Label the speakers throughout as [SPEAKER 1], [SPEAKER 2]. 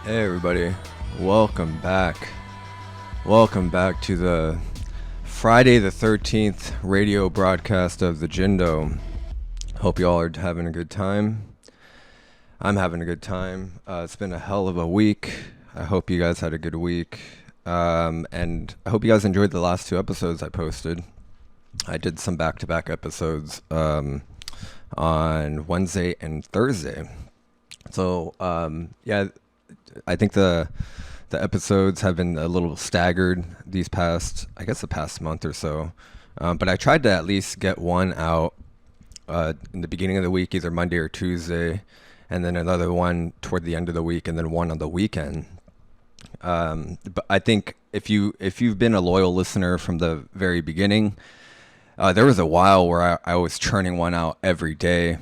[SPEAKER 1] Hey everybody, welcome back. Welcome back to the Friday the 13th radio broadcast of the Jindo. Hope you all are having a good time. I'm having a good time. It's been a hell of a week. I hope you guys had a good week. And I hope you guys enjoyed the last two episodes I posted. I did some back-to-back episodes on Wednesday and Thursday. So, yeah, I think the episodes have been a little staggered the past month or so. But I tried to at least get one out in the beginning of the week, either Monday or Tuesday, and then another one toward the end of the week, and then one on the weekend. But I think if you've been a loyal listener from the very beginning, there was a while where I was churning one out every day.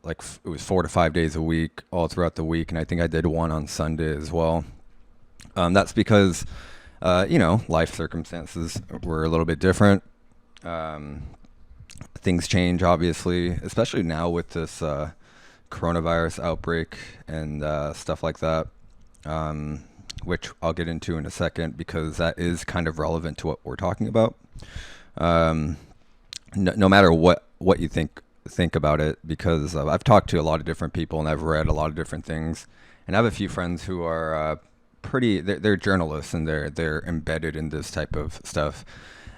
[SPEAKER 1] It was 4 to 5 days a week, all throughout the week, and I think I did one on Sunday as well. That's because, life circumstances were a little bit different. Things change, obviously, especially now with this coronavirus outbreak and stuff like that, which I'll get into in a second because that is kind of relevant to what we're talking about. No matter what you think about it, because I've talked to a lot of different people and I've read a lot of different things, and I have a few friends who are they're journalists and they're embedded in this type of stuff,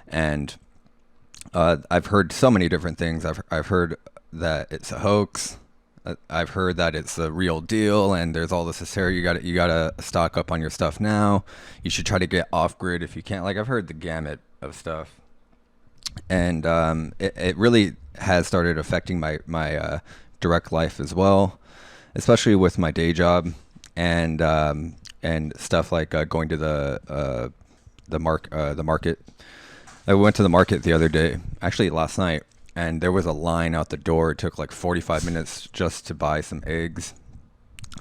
[SPEAKER 1] and I've heard so many different things. I've heard that it's a hoax. I've heard that it's a real deal, and there's all this hysteria. You gotta stock up on your stuff now. You should try to get off grid if you can't. Like, I've heard the gamut of stuff, and it really has started affecting my direct life as well, especially with my day job and stuff like going to the market. I went to the market the other day, actually last night, and there was a line out the door. It took like 45 minutes just to buy some eggs,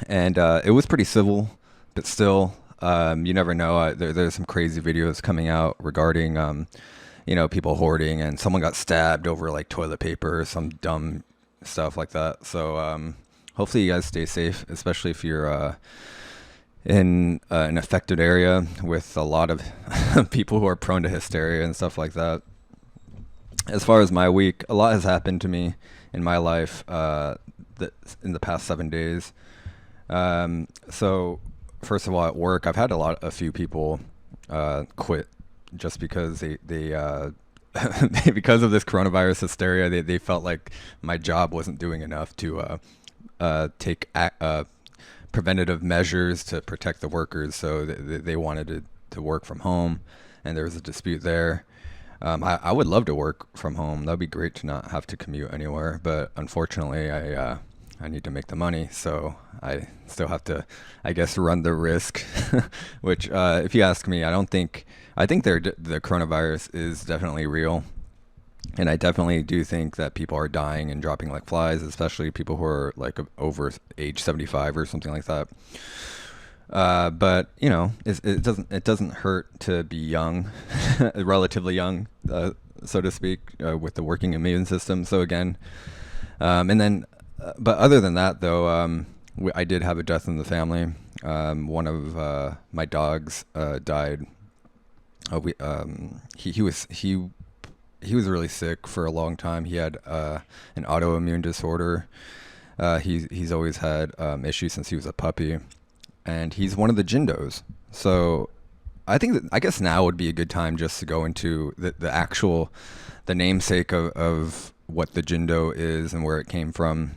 [SPEAKER 1] and it was pretty civil, but still, you never know. There's some crazy videos coming out regarding people hoarding, and someone got stabbed over like toilet paper or some dumb stuff like that. So hopefully you guys stay safe, especially if you're in an affected area with a lot of people who are prone to hysteria and stuff like that. As far as my week, a lot has happened to me in my life in the past 7 days. So first of all, at work, I've had a few people quit just because they because of this coronavirus hysteria, they felt like my job wasn't doing enough to take preventative measures to protect the workers. So they wanted to work from home, and there was a dispute there. I would love to work from home. That'd be great to not have to commute anywhere. But unfortunately, I need to make the money, so I still have to, I guess, run the risk. Which, if you ask me, I think the coronavirus is definitely real, and I definitely do think that people are dying and dropping like flies, especially people who are like over age 75 or something like that. But it doesn't hurt to be young, relatively young, so to speak, with the working immune system. So again, and then, but other than that, though, I did have a death in the family. One of my dogs died. He was really sick for a long time. He had an autoimmune disorder. He's always had issues since he was a puppy, and he's one of the Jindos. So I guess now would be a good time just to go into the namesake of what the Jindo is and where it came from.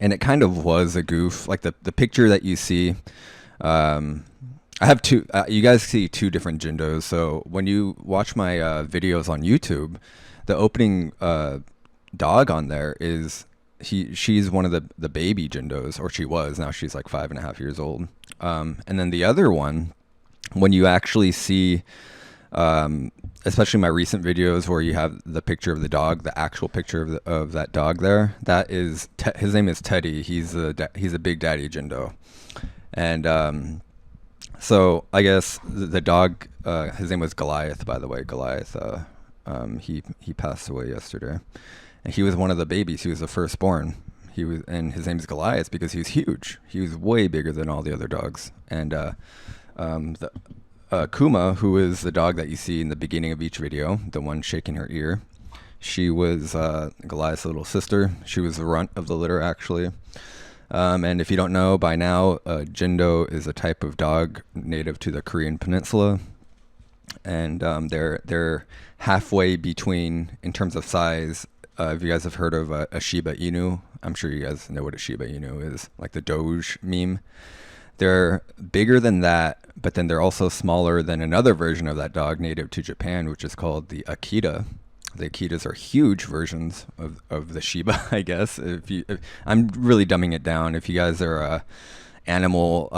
[SPEAKER 1] And it kind of was a goof. Like the picture that you see, I have two. You guys see two different Jindos. So when you watch my videos on YouTube, the opening dog on there is she's one of the baby Jindos, or she was. Now she's like 5.5 years old. And then the other one, when you actually see, especially my recent videos where you have the picture of the dog, the actual picture of that dog there, that is his name is Teddy. He's a big daddy Jindo, and so I guess the dog, his name was Goliath, by the way. Goliath, he passed away yesterday, and he was one of the babies. He was the firstborn, And his name is Goliath because he was huge. He was way bigger than all the other dogs. And Kuma, who is the dog that you see in the beginning of each video, the one shaking her ear, she was Goliath's little sister. She was the runt of the litter, actually. And if you don't know by now, Jindo is a type of dog native to the Korean Peninsula. And they're halfway between, in terms of size. If you guys have heard of a Shiba Inu, I'm sure you guys know what a Shiba Inu is, like the Doge meme. They're bigger than that, but then they're also smaller than another version of that dog native to Japan, which is called the Akita. The Akitas are huge versions of the Shiba, I guess. I'm really dumbing it down. If you guys are animal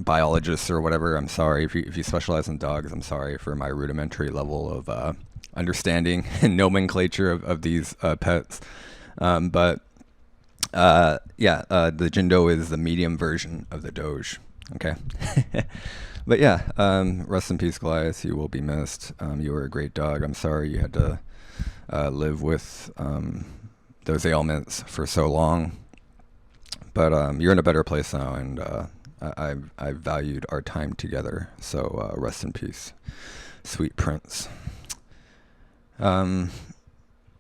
[SPEAKER 1] biologists or whatever, I'm sorry. If you specialize in dogs, I'm sorry for my rudimentary level of understanding and nomenclature of these pets. The Jindo is the medium version of the Doge. Okay. But yeah, rest in peace, Goliath. You will be missed. You were a great dog. I'm sorry you had to live with those ailments for so long. But you're in a better place now, and I've valued our time together. So rest in peace, sweet prince.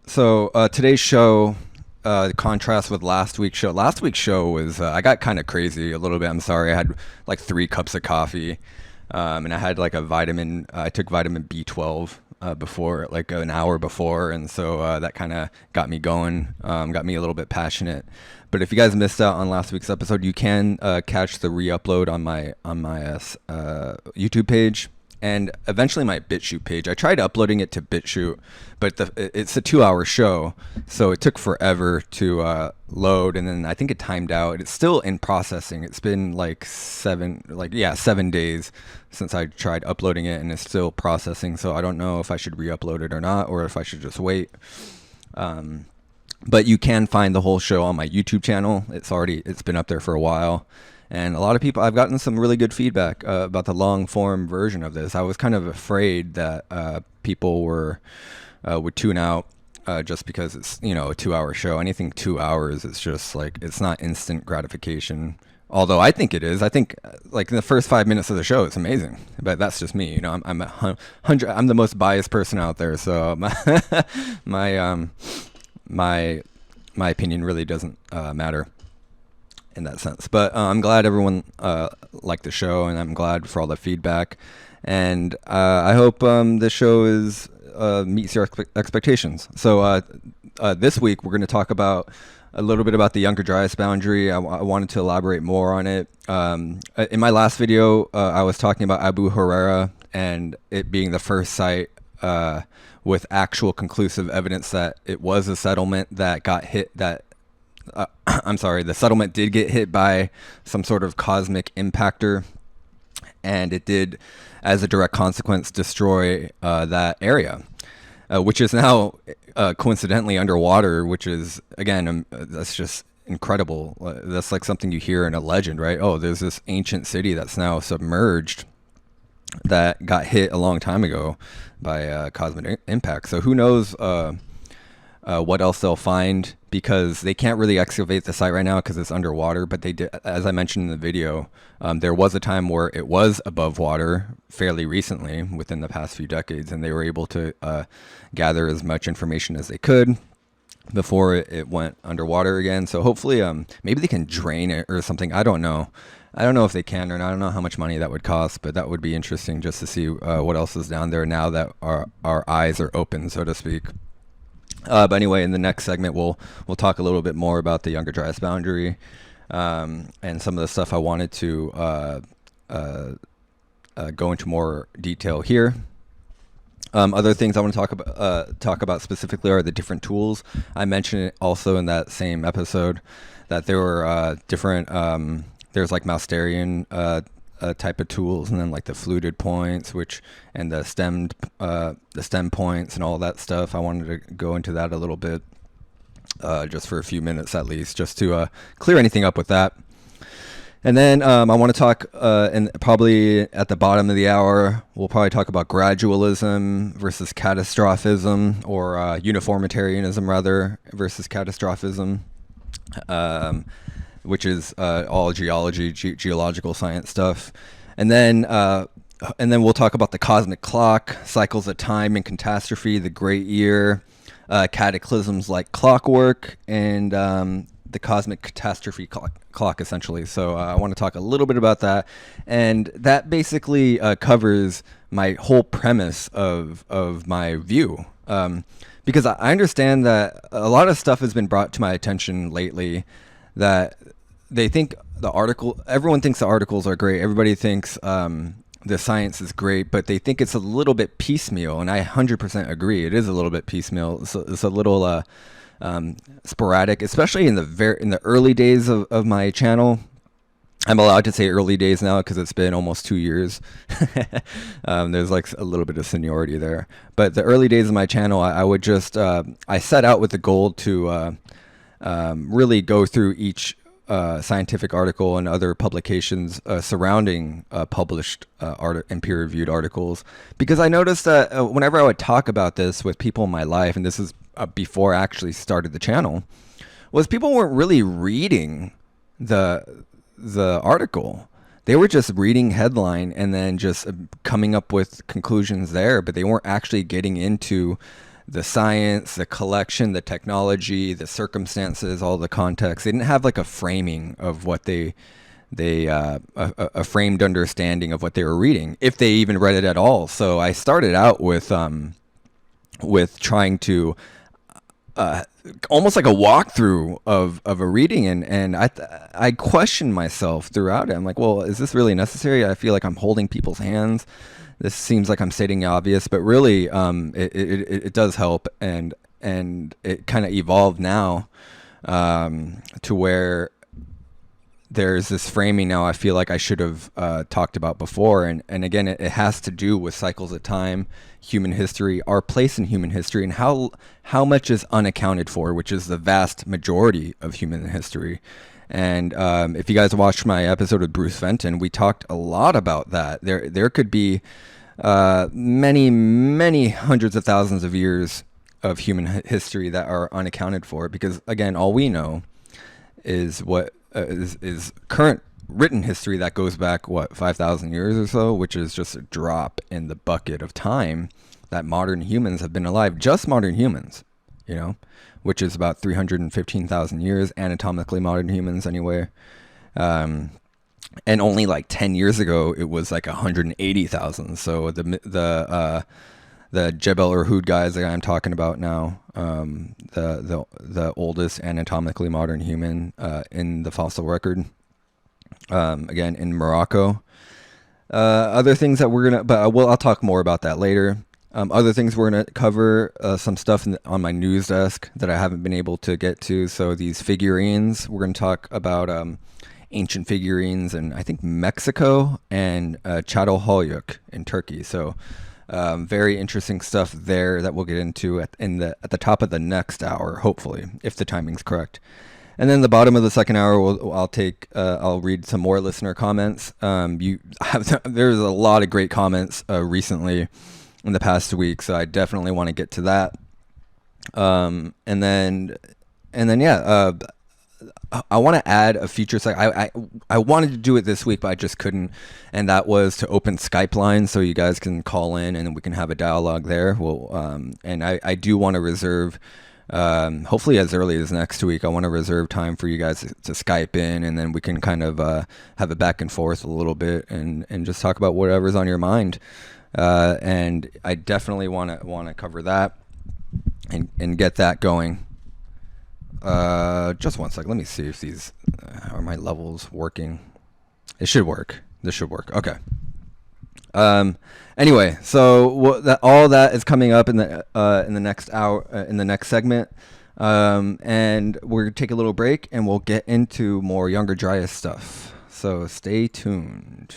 [SPEAKER 1] So today's show, the contrast with last week's show. Last week's show was, I got kind of crazy a little bit. I'm sorry. I had like 3 cups of coffee, and I had like I took vitamin B12 before, like an hour before. And so that kind of got me going, got me a little bit passionate. But if you guys missed out on last week's episode, you can catch the re-upload on my YouTube page. And eventually my BitChute page. I tried uploading it to BitChute, but it's a 2-hour show, so it took forever to load, and then I think it timed out. It's still in processing. It's been like 7 days since I tried uploading it, and it's still processing, so I don't know if I should re-upload it or not, or if I should just wait. But you can find the whole show on my YouTube channel. It's been up there for a while. And a lot of people, I've gotten some really good feedback about the long form version of this. I was kind of afraid that people would tune out just because it's, a 2-hour show. Anything 2 hours, it's just like, it's not instant gratification. Although I think it is. I think like in the first 5 minutes of the show, it's amazing. But that's just me. I'm the most biased person out there. So my opinion really doesn't matter in that sense. But I'm glad everyone liked the show, and I'm glad for all the feedback, and I hope this show meets your expectations. So this week we're going to talk about a little bit about the younger Dryas Boundary. I wanted to elaborate more on it. In my last video, I was talking about Abu Huraira and it being the first site with actual conclusive evidence that it was a settlement that got hit, the settlement did get hit by some sort of cosmic impactor, and it did, as a direct consequence, destroy that area, which is now coincidentally underwater, which is, again, that's just incredible. That's like something you hear in a legend, right? Oh, there's this ancient city that's now submerged that got hit a long time ago by cosmic impact. So who knows what else they'll find, because they can't really excavate the site right now because it's underwater. But they did, as I mentioned in the video, there was a time where it was above water fairly recently, within the past few decades, and they were able to gather as much information as they could before it went underwater again. So hopefully maybe they can drain it or something. I don't know if they can or not. I don't know how much money that would cost, but that would be interesting just to see what else is down there now that our eyes are open, so to speak. But anyway, in the next segment, we'll talk a little bit more about the younger Dryas Boundary, and some of the stuff I wanted to go into more detail here. Other things I want to talk about specifically are the different tools. I mentioned it also in that same episode that there were different. There's like Mousterian type of tools, and then like the fluted points, and the stem points and all that stuff. I wanted to go into that a little bit, just for a few minutes at least, just to clear anything up with that. And then I want to talk, and probably at the bottom of the hour, we'll probably talk about gradualism versus catastrophism, or uniformitarianism rather, versus catastrophism. um, which is all geology, geological science stuff, and then we'll talk about the cosmic clock, cycles of time and catastrophe, the great year, cataclysms like clockwork, and the cosmic catastrophe clock, essentially. So I want to talk a little bit about that, and that basically covers my whole premise of my view. Because I understand that a lot of stuff has been brought to my attention lately that they think everyone thinks the articles are great. Everybody thinks the science is great, but they think it's a little bit piecemeal. And I 100% agree. It is a little bit piecemeal. It's a little sporadic, especially in the early days of my channel. I'm allowed to say early days now because it's been almost 2 years. There's like a little bit of seniority there. But the early days of my channel, I would just, I set out with the goal to really go through each scientific article and other publications surrounding published and peer-reviewed articles. Because I noticed that whenever I would talk about this with people in my life, and this is before I actually started the channel, was people weren't really reading the article. They were just reading headline and then just coming up with conclusions there, but they weren't actually getting into the science, the collection, the technology, the circumstances, all the context. They didn't have like a framing of what a framed understanding of what they were reading, if they even read it at all. So I started out with trying to almost like a walkthrough of a reading, and I questioned myself throughout it. I'm like, well, is this really necessary? I feel like I'm holding people's hands. This seems like I'm stating the obvious, but really, it does help, and it kind of evolved now to where there's this framing now I feel like I should have talked about before, and again, it has to do with cycles of time, human history, our place in human history, and how much is unaccounted for, which is the vast majority of human history. And if you guys watched my episode with Bruce Fenton, we talked a lot about that. There could be many hundreds of thousands of years of human history that are unaccounted for, because again, all we know is what is current written history that goes back 5,000 years or so, which is just a drop in the bucket of time that modern humans have been alive. Just modern humans, which is about 315,000 years, anatomically modern humans anyway. And only like 10 years ago, it was like 180,000. So the Jebel Irhoud guys that I'm talking about now, the oldest anatomically modern human in the fossil record, again in Morocco. Other things that I'll talk more about that later. Other things we're going to cover, some stuff on my news desk that I haven't been able to get to. So these figurines, we're going to talk about ancient figurines in, I think, Mexico and Çatalhöyük in Turkey. So very interesting stuff there that we'll get into at the top of the next hour, hopefully, if the timing's correct. And then the bottom of the second hour, I'll read some more listener comments. There's a lot of great comments recently in the past week, so I definitely want to get to that. And then I want to add a feature. I wanted to do it this week, but I just couldn't, and that was to open Skype lines so you guys can call in and we can have a dialogue there. And I do want to reserve, hopefully as early as next week, I want to reserve time for you guys to Skype in, and then we can kind of have a back and forth a little bit and just talk about whatever's on your mind. And I definitely want to cover that and get that going. Just one sec. Let me see if these are my levels working. It should work. This should work. Okay. Anyway, so all that is coming up in the next hour, in the next segment. And we're gonna take a little break, and we'll get into more Younger Dryas stuff. So stay tuned.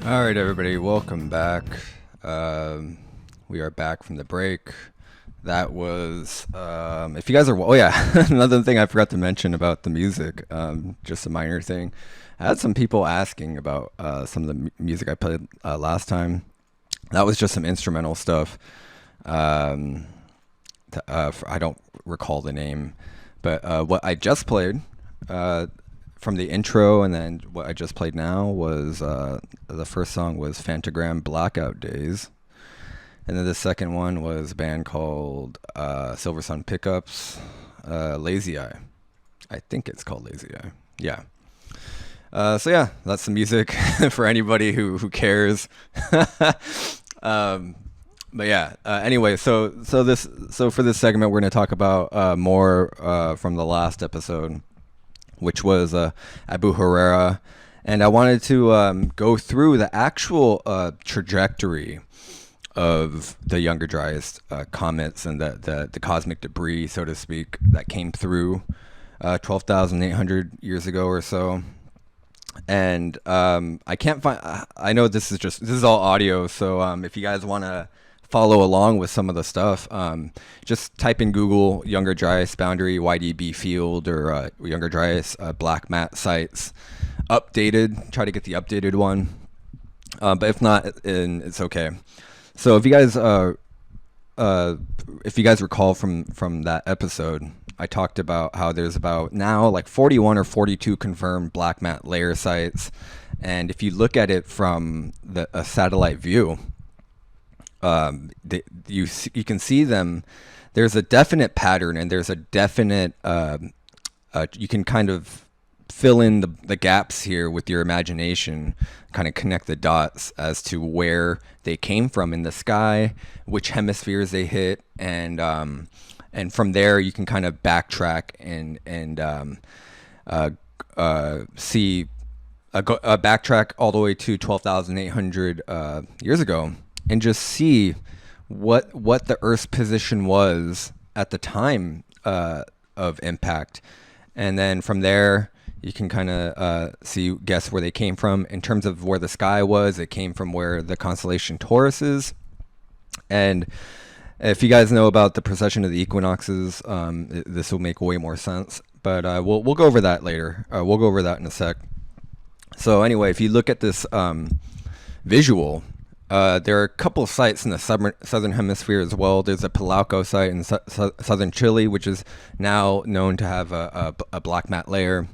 [SPEAKER 1] All right, everybody, welcome back. We are back from the break. That was, if you guys are, another thing I forgot to mention about the music, just a minor thing. I had some people asking about some of the music I played last time. That was just some instrumental stuff. Um, I don't recall the name, but what I just played from the intro, and then what I just played now was the first song was Phantogram Blackout Days, and then the second one was a band called Silver Sun Pickups, Lazy Eye. I think it's called Lazy Eye. Yeah. So yeah, that's the music for anybody who cares. But yeah, anyway, so for this segment, we're going to talk about more from the last episode, which was Abu Herrera, and I wanted to go through the actual trajectory of the Younger Dryas comets and the cosmic debris, so to speak, that came through 12,800 years ago or so. And I can't find. I know this is all audio, so if you guys want to follow along with some of the stuff, just type in Google Younger Dryas Boundary YDB field or Younger Dryas black mat sites updated. Try to get the updated one, but if not, it's okay. So if you guys recall from that episode, I talked about how there's about now like 41 or 42 confirmed black mat layer sites, and if you look at it from a satellite view, you can see them. There's a definite pattern, and there's a definite. You can kind of fill in the gaps here with your imagination, kind of connect the dots as to where they came from in the sky, which hemispheres they hit, and from there you can kind of backtrack and see backtrack all the way to 12,800 years ago, and just see what the Earth's position was at the time of impact, and then from there you can kind of guess where they came from in terms of where the sky was. It came from where the constellation Taurus is, and if you guys know about the precession of the equinoxes, this will make way more sense. But we'll go over that later. We'll go over that in a sec. So anyway, if you look at this visual, there are a couple of sites in the southern hemisphere as well. There's a Palauco site in southern Chile, which is now known to have a black mat layer.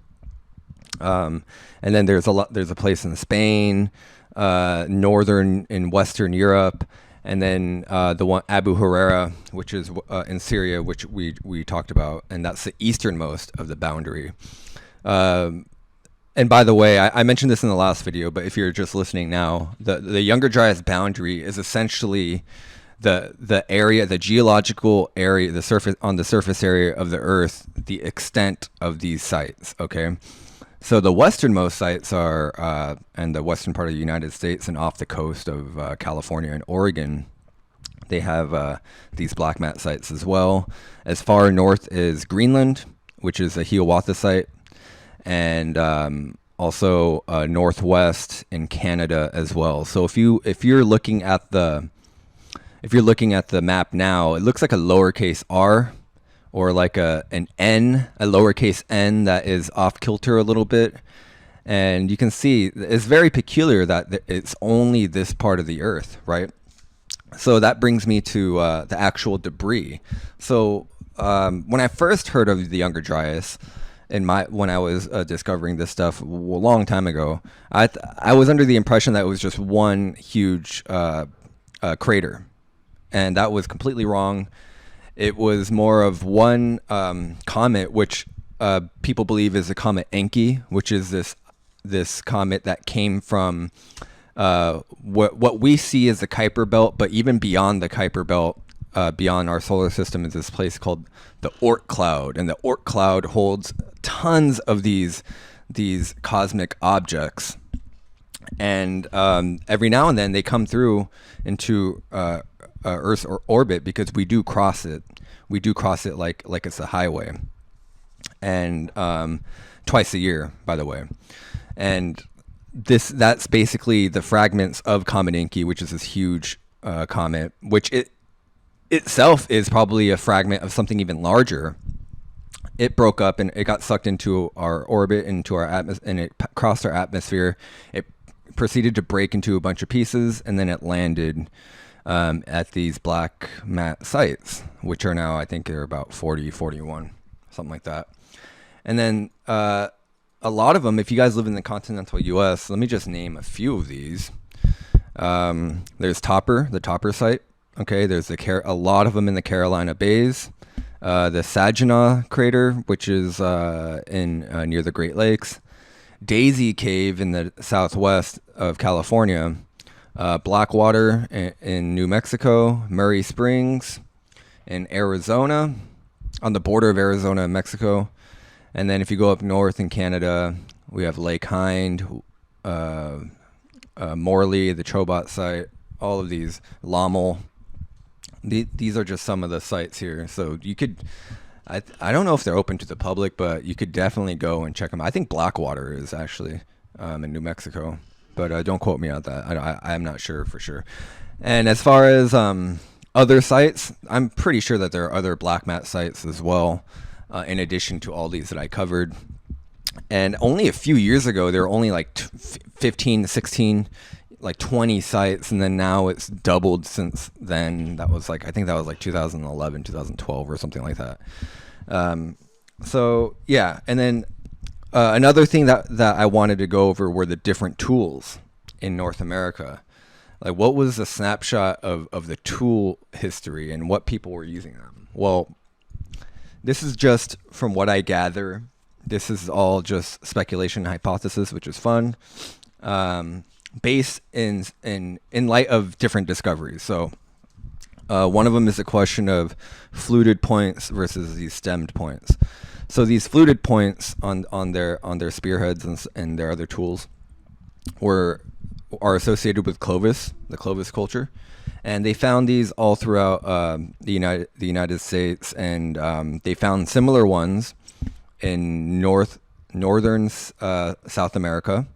[SPEAKER 1] And then there's a place in Spain, northern in Western Europe, and then the one Abu Herrera, which is in Syria, which we talked about, and that's the easternmost of the boundary. And by the way, I mentioned this in the last video, but if you're just listening now, the Younger Dryas Boundary is essentially the area, the geological area, the surface area of the Earth, the extent of these sites. Okay. So the westernmost sites are in the western part of the United States and off the coast of California and Oregon. They have these black mat sites as well. As far north is Greenland, which is a Hiawatha site, and also northwest in Canada as well. So if you're looking at the map now, it looks like a lowercase r, or like an N, a lowercase n that is off kilter a little bit. And you can see it's very peculiar that it's only this part of the Earth, right? So that brings me to the actual debris. So when I first heard of the Younger Dryas, when I was discovering this stuff a long time ago, I was under the impression that it was just one huge crater, and that was completely wrong. It was more of one comet, which people believe is the comet Enki, which is this comet that came from what we see as the Kuiper Belt, but even beyond the Kuiper Belt, beyond our solar system, is this place called the Oort cloud, and the Oort cloud holds tons of these cosmic objects, and every now and then they come through into Earth's orbit, because we do cross it. We do cross it like it's a highway, and twice a year, by the way. And that's basically the fragments of Comet Enki, which is this huge comet, which itself is probably a fragment of something even larger. It broke up and it got sucked into our orbit, into our atmosphere, and it crossed our atmosphere. It proceeded to break into a bunch of pieces, and then it landed at these black mat sites, which are now, I think they're about 40, 41, something like that. And then a lot of them, if you guys live in the continental U.S., let me just name a few of these. There's the Topper site. Okay, there's a lot of them in the Carolina Bays. The Saginaw crater, which is in near the Great Lakes. Daisy Cave in the southwest of California. Blackwater in New Mexico. Murray Springs in Arizona, on the border of Arizona and Mexico. And then if you go up north in Canada, we have Lake Hind, Morley, the Chobot site, all of these, Lommel. These are just some of the sites here. So you could, I don't know if they're open to the public, but you could definitely go and check them. I think Blackwater is actually in New Mexico, but don't quote me on that. I'm not sure for sure. And as far as other sites, I'm pretty sure that there are other black mat sites as well, in addition to all these that I covered. And only a few years ago, there were only like 15 to 16, like 20 sites. And then now it's doubled since then. That was like, I think that was like 2011, 2012 or something like that. So yeah. And then another thing that I wanted to go over were the different tools in North America. Like, what was a snapshot of the tool history and what people were using them? Well, this is just from what I gather. This is all just speculation and hypothesis, which is fun, based in light of different discoveries. So one of them is a question of fluted points versus these stemmed points. So these fluted points on their spearheads and their other tools are associated with Clovis, the Clovis culture. And they found these all throughout the United States, and they found similar ones in northern South America,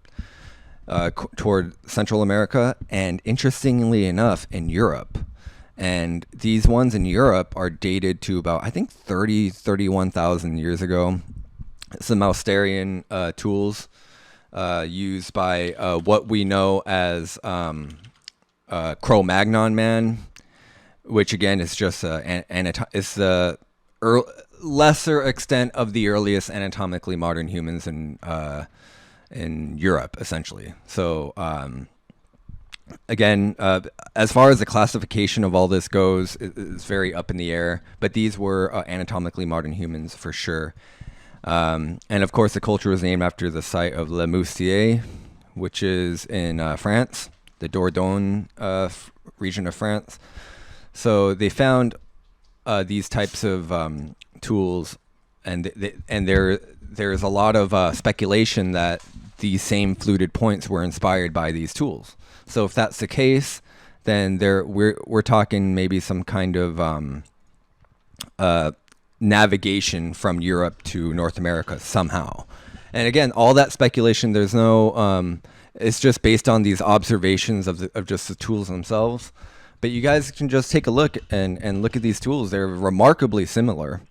[SPEAKER 1] toward Central America, and interestingly enough, in Europe. And these ones in Europe are dated to about, I think, 31,000 years ago. It's the Mousterian tools used by what we know as Cro-Magnon man, which again is just it's the lesser extent of the earliest anatomically modern humans in Europe, essentially. So again, as far as the classification of all this goes, it's very up in the air. But these were anatomically modern humans for sure. And of course, the culture was named after the site of Le Moustier, which is in France, the Dordogne region of France. So they found these types of tools, and there's a lot of speculation that these same fluted points were inspired by these tools. So if that's the case, then we're talking maybe some kind of navigation from Europe to North America somehow. And again, all that speculation, there's no it's just based on these observations of just the tools themselves. But you guys can just take a look and look at these tools. They're remarkably similar,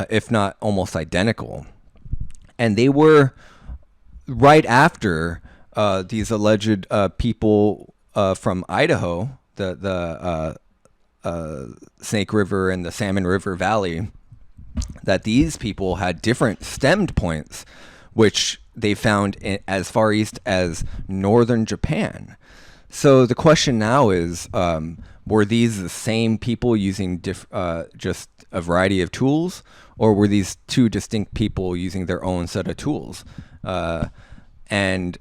[SPEAKER 1] if not almost identical. And they were right after these alleged people from Idaho, the Snake River and the Salmon River Valley, that these people had different stemmed points, which they found as far east as northern Japan. So the question now is, were these the same people using just a variety of tools, or were these two distinct people using their own set of tools? And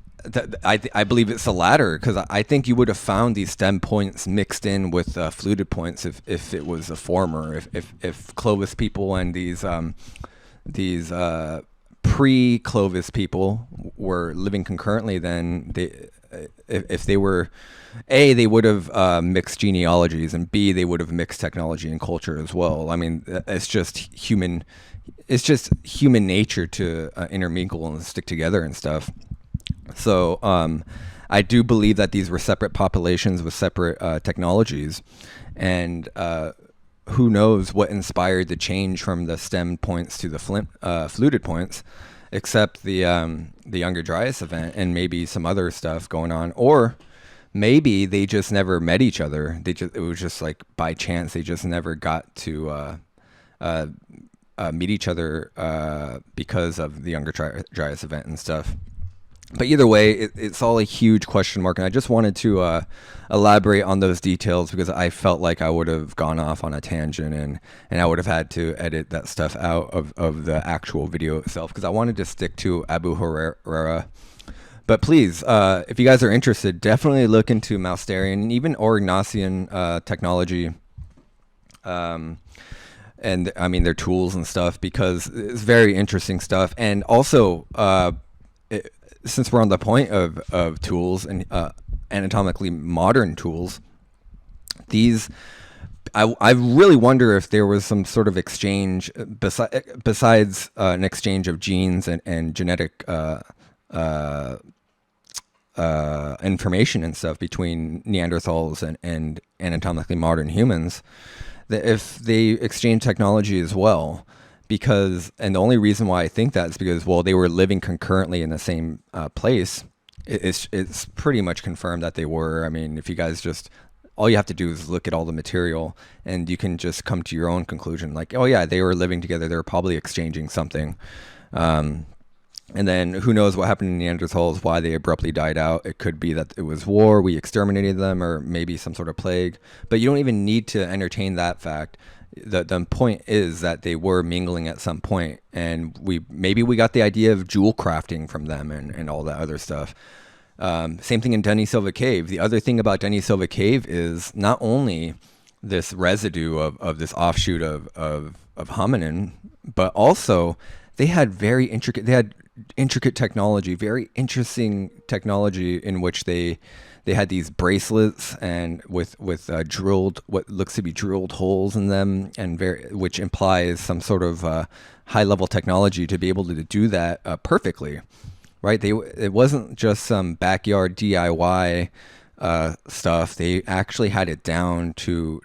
[SPEAKER 1] I believe it's the latter, because I think you would have found these stem points mixed in with fluted points if it was a former. If Clovis people and these pre-Clovis people were living concurrently, then if they were, A, they would have mixed genealogies, and B, they would have mixed technology and culture as well. I mean, it's just human nature to intermingle and stick together and stuff. So I do believe that these were separate populations with separate technologies, and who knows what inspired the change from the stemmed points to the fluted points, except the Younger Dryas event and maybe some other stuff going on, or maybe they just never met each other. It was just like by chance. They just never got to meet each other because of the Younger Dryas event and stuff. But either way, it's all a huge question mark, and I just wanted to elaborate on those details because I felt like I would have gone off on a tangent, and I would have had to edit that stuff out of the actual video itself because I wanted to stick to Abu Huraira. But please, if you guys are interested, definitely look into Mousterian and even Aurignacian technology. And I mean their tools and stuff, because it's very interesting stuff. And also, since we're on the point of tools and anatomically modern tools, I really wonder if there was some sort of exchange besides an exchange of genes and genetic information and stuff between Neanderthals and anatomically modern humans, that if they exchange technology as well. Because, and the only reason why I think that is because, well, they were living concurrently in the same place. It's pretty much confirmed that they were. I mean, if you guys just, all you have to do is look at all the material and you can just come to your own conclusion. Like, oh yeah, they were living together. They were probably exchanging something. And then who knows what happened to Neanderthals, why they abruptly died out. It could be that it was war, we exterminated them, or maybe some sort of plague. But you don't even need to entertain that fact. The point is that they were mingling at some point, and maybe we got the idea of jewel crafting from them and all that other stuff. Same thing in Denisova Cave. The other thing about Denisova Cave is not only this residue of this offshoot of hominin, but also they had intricate technology, very interesting technology in which they had these bracelets and with drilled, what looks to be drilled holes in them, and which implies some sort of high level technology to be able to do that perfectly, right? It wasn't just some backyard DIY stuff. They actually had it down to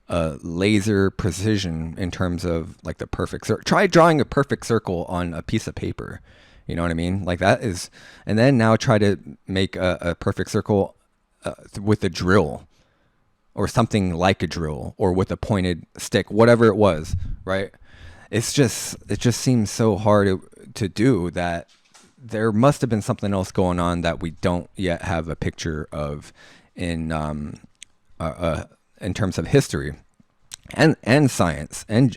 [SPEAKER 1] laser precision in terms of like the perfect circle. Try drawing a perfect circle on a piece of paper. You know what I mean? Like that is, and then now try to make a perfect circle with a drill or something like a drill or with a pointed stick, whatever it was, right? It just seems so hard to do that there must have been something else going on that we don't yet have a picture of in terms of history. And science, and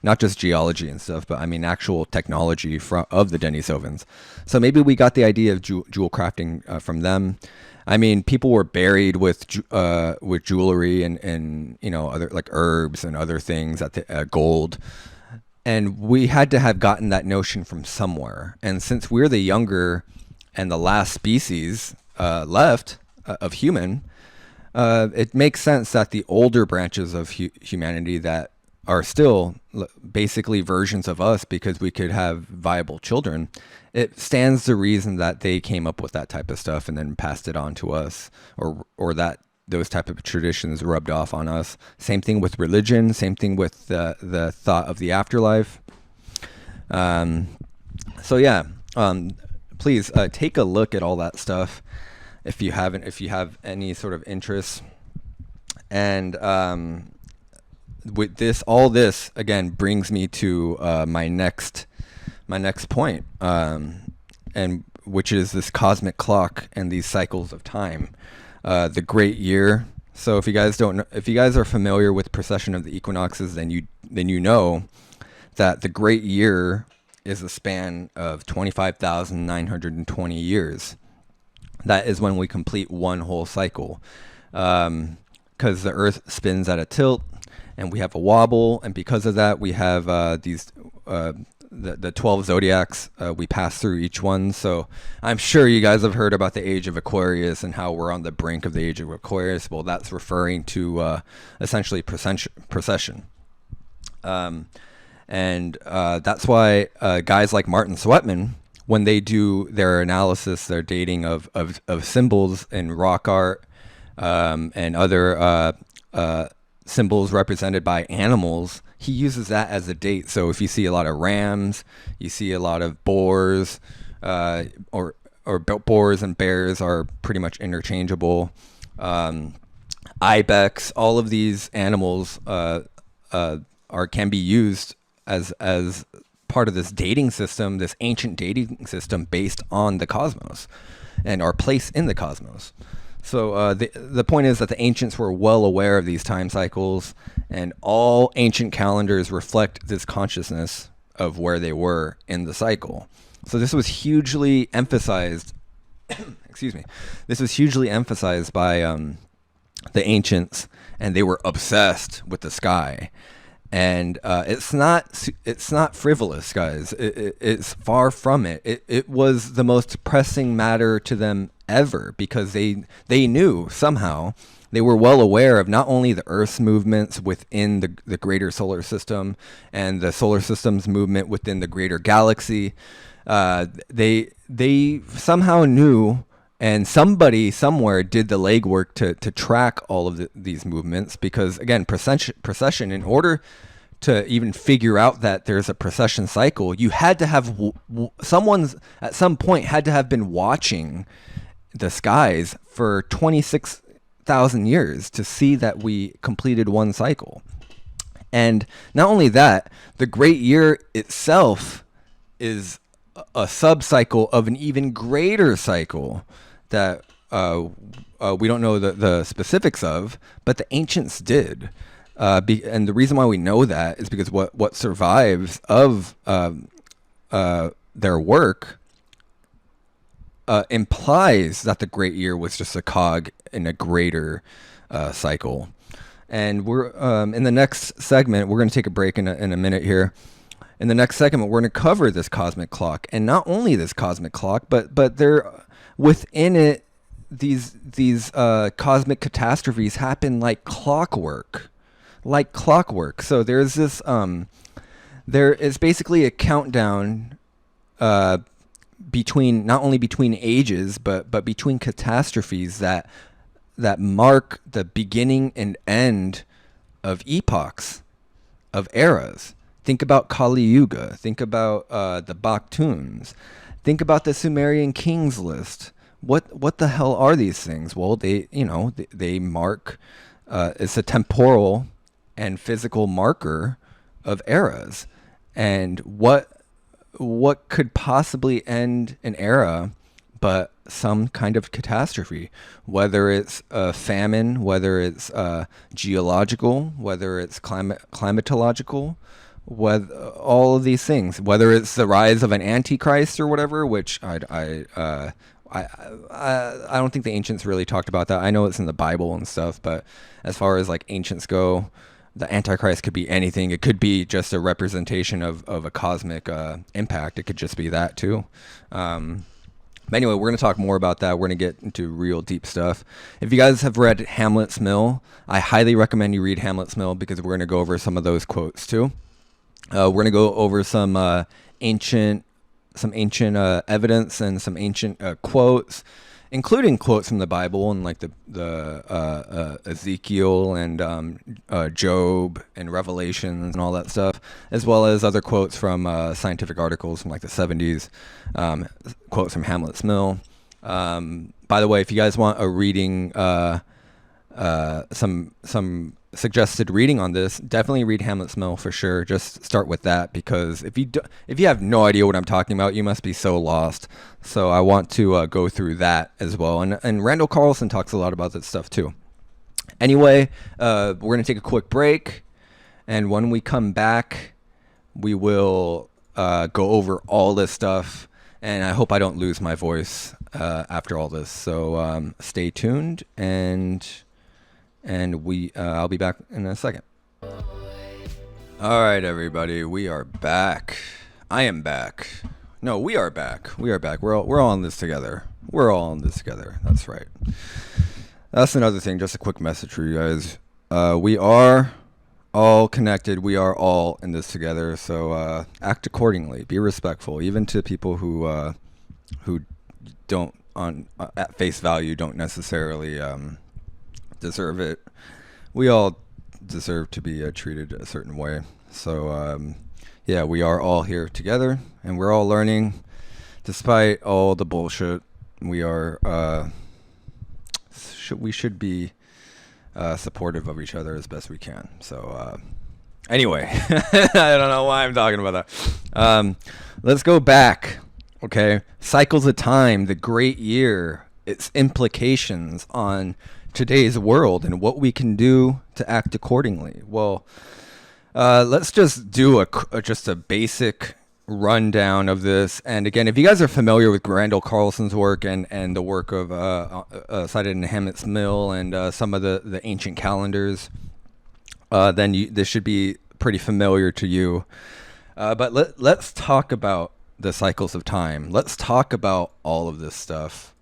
[SPEAKER 1] not just geology and stuff, but I mean actual technology of the Denisovans. So maybe we got the idea of jewel crafting from them. I mean, people were buried with jewelry and you know, other like herbs and other things, gold, and we had to have gotten that notion from somewhere. And since we're the younger and the last species left of human. It makes sense that the older branches of humanity that are still basically versions of us, because we could have viable children, it stands to reason that they came up with that type of stuff and then passed it on to us, or that those type of traditions rubbed off on us. Same thing with religion, same thing with the thought of the afterlife. So yeah, please take a look at all that stuff. If you have any sort of interest. And with all this again brings me to my next point, and which is this cosmic clock and these cycles of time, the great year. So if you guys are familiar with precession of the equinoxes, then you know that the great year is a span of 25,920 years. That is when we complete one whole cycle, because the Earth spins at a tilt, and we have a wobble, and because of that, we have the 12 zodiacs. We pass through each one. So I'm sure you guys have heard about the age of Aquarius and how we're on the brink of the age of Aquarius. Well, that's referring to essentially precession. And that's why guys like Martin Sweatman, when they do their analysis, their dating of symbols in rock art and other symbols represented by animals, he uses that as a date. So if you see a lot of rams, you see a lot of boars, or or boars and bears are pretty much interchangeable. Ibex, all of these animals can be used as part of this dating system, this ancient dating system based on the cosmos and our place in the cosmos. So the point is that the ancients were well aware of these time cycles, and all ancient calendars reflect this consciousness of where they were in the cycle. So this was hugely emphasized. Excuse me. This was hugely emphasized by the ancients, and they were obsessed with the sky. And it's not frivolous, guys. It's far from it. It was the most pressing matter to them ever, because they knew somehow, they were well aware of not only the Earth's movements within the greater solar system and the solar system's movement within the greater galaxy. They somehow knew, and somebody somewhere did the legwork to track all of these movements, because again, precession, in order to even figure out that there's a precession cycle, you had to have someone's at some point had to have been watching the skies for 26,000 years to see that we completed one cycle. And not only that, the great year itself is a sub-cycle of an even greater cycle that we don't know the specifics of, but the ancients did. And the reason why we know that is because what survives of their work implies that the great year was just a cog in a greater cycle. And we're in the next segment, we're going to take a break in a minute here. In the next segment, we're going to cover this cosmic clock, and not only this cosmic clock, but there within it, these cosmic catastrophes happen like clockwork. So there's this there is basically a countdown between, not only between ages, but between catastrophes that mark the beginning and end of epochs, of eras. Think about Kali Yuga. Think about the Baktuns. Think about the Sumerian kings list. What the hell are these things? Well, they mark. It's a temporal and physical marker of eras. And what could possibly end an era but some kind of catastrophe, whether it's a famine, whether it's geological, whether it's climatological, whether all of these things, whether it's the rise of an antichrist or whatever, which I don't think the ancients really talked about that. I know it's in the Bible and stuff, but as far as like ancients go, the Antichrist could be anything. It could be just a representation of a cosmic impact. It could just be that too. But anyway, we're going to talk more about that. We're going to get into real deep stuff. If you guys have read Hamlet's Mill, I highly recommend you read Hamlet's Mill, because we're going to go over some of those quotes too. We're going to go over some ancient evidence and some ancient quotes, including quotes from the Bible and like the Ezekiel and Job and Revelations and all that stuff, as well as other quotes from scientific articles from like the 70s, quotes from Hamlet's Mill. By the way, if you guys want a reading, some suggested reading on this, definitely read Hamlet's Mill for sure. Just start with that, because if you have no idea what I'm talking about, you must be so lost. So I want to go through that as well. And Randall Carlson talks a lot about that stuff too. Anyway, we're going to take a quick break, and when we come back, we will go over all this stuff, and I hope I don't lose my voice after all this. So stay tuned, and I'll be back in a second. All right, everybody, we are back. I am back. No, we are back. We are back. We're all in this together. We're all in this together. That's right. That's another thing. Just a quick message for you guys. We are all connected. We are all in this together. So act accordingly. Be respectful, even to people who don't, at face value, don't necessarily deserve it. We all deserve to be treated a certain way. So yeah, we are all here together, and we're all learning, despite all the bullshit we are we should be supportive of each other as best we can. So anyway, I don't know why I'm talking about that. Let's go back. Okay, cycles of time, the great year, its implications on today's world and what we can do to act accordingly. Well, let's just do just a basic rundown of this. And again, if you guys are familiar with Randall Carlson's work and the work of cited in Hammett's Mill and some of the ancient calendars, then this should be pretty familiar to you. But let's talk about the cycles of time. Let's talk about all of this stuff,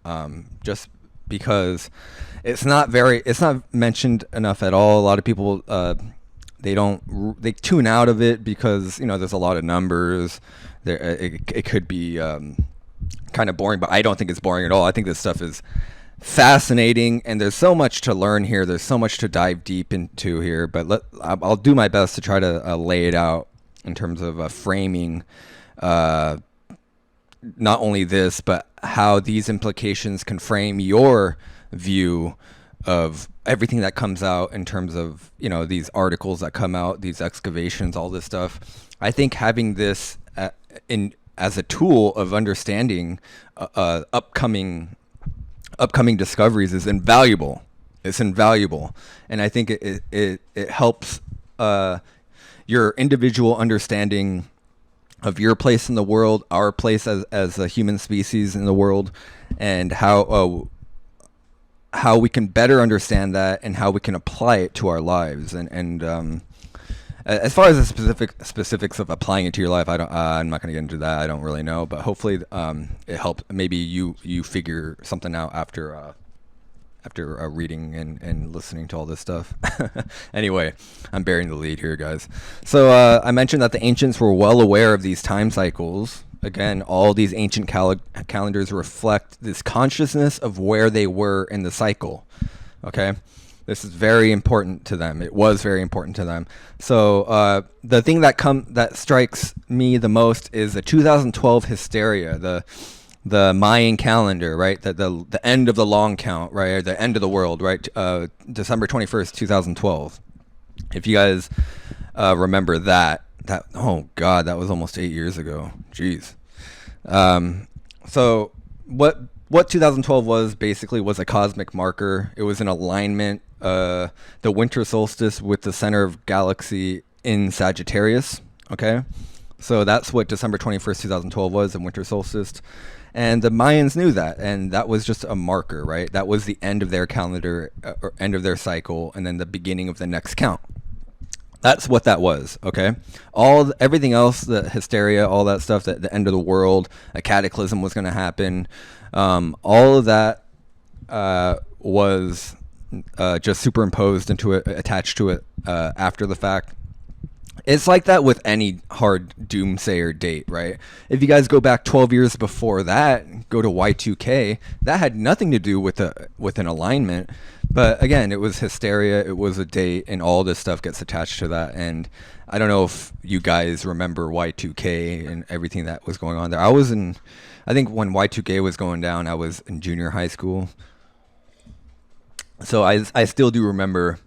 [SPEAKER 1] just because it's not mentioned enough at all. A lot of people they tune out of it because there's a lot of numbers. It could be kind of boring, but I don't think it's boring at all. I think this stuff is fascinating, and there's so much to learn here. There's so much to dive deep into here. But I'll do my best to try to lay it out in terms of framing not only this, but how these implications can frame your view of everything that comes out in terms of these articles that come out, these excavations, all this stuff. I think having this as a tool of understanding upcoming discoveries is invaluable. It's invaluable, and I think it helps your individual understanding of your place in the world, our place as a human species in the world, and how we can better understand that and how we can apply it to our lives. And as far as the specifics of applying it to your life, I'm not going to get into that. I don't really know, but hopefully it helped. Maybe you figure something out after reading and listening to all this stuff. Anyway, I'm bearing the lead here, guys. So I mentioned that the ancients were well aware of these time cycles. Again, all these ancient calendars reflect this consciousness of where they were in the cycle. Okay, this is very important to them. It was very important to them. So the thing that strikes me the most is the 2012 hysteria, the Mayan calendar, right? The end of the long count, right? Or the end of the world, right? December 21st, 2012. If you guys remember that, oh God, that was almost 8 years ago. Jeez. So what 2012 was basically was a cosmic marker. It was an alignment, the winter solstice with the center of galaxy in Sagittarius. Okay. So that's what December 21st, 2012 was, the winter solstice. And the Mayans knew that, and that was just a marker, right? That was the end of their calendar, or end of their cycle, and then the beginning of the next count. That's what that was, okay? Everything else, the hysteria, all that stuff, the end of the world, a cataclysm was going to happen, all of that was just superimposed into it, attached to it after the fact. It's like that with any hard doomsayer date, right? If you guys go back 12 years before that, go to Y2K, that had nothing to do with an alignment. But again, it was hysteria, it was a date, and all this stuff gets attached to that. And I don't know if you guys remember Y2K and everything that was going on there. I think when Y2K was going down, I was in junior high school. So I still do remember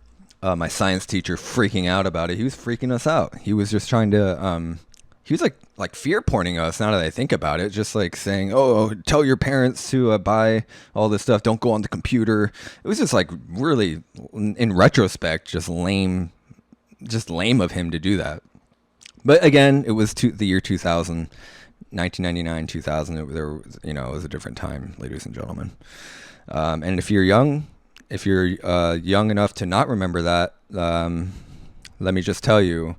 [SPEAKER 1] my science teacher freaking out about it. He was freaking us out. He was just trying to, he was like fear porning us. Now that I think about it, just like saying, "Oh, tell your parents to buy all this stuff. Don't go on the computer." It was just like really, in retrospect, just lame of him to do that. But again, it was the year 2000, 1999, 2000. It was a different time, ladies and gentlemen. And if you're young enough to not remember that, let me just tell you,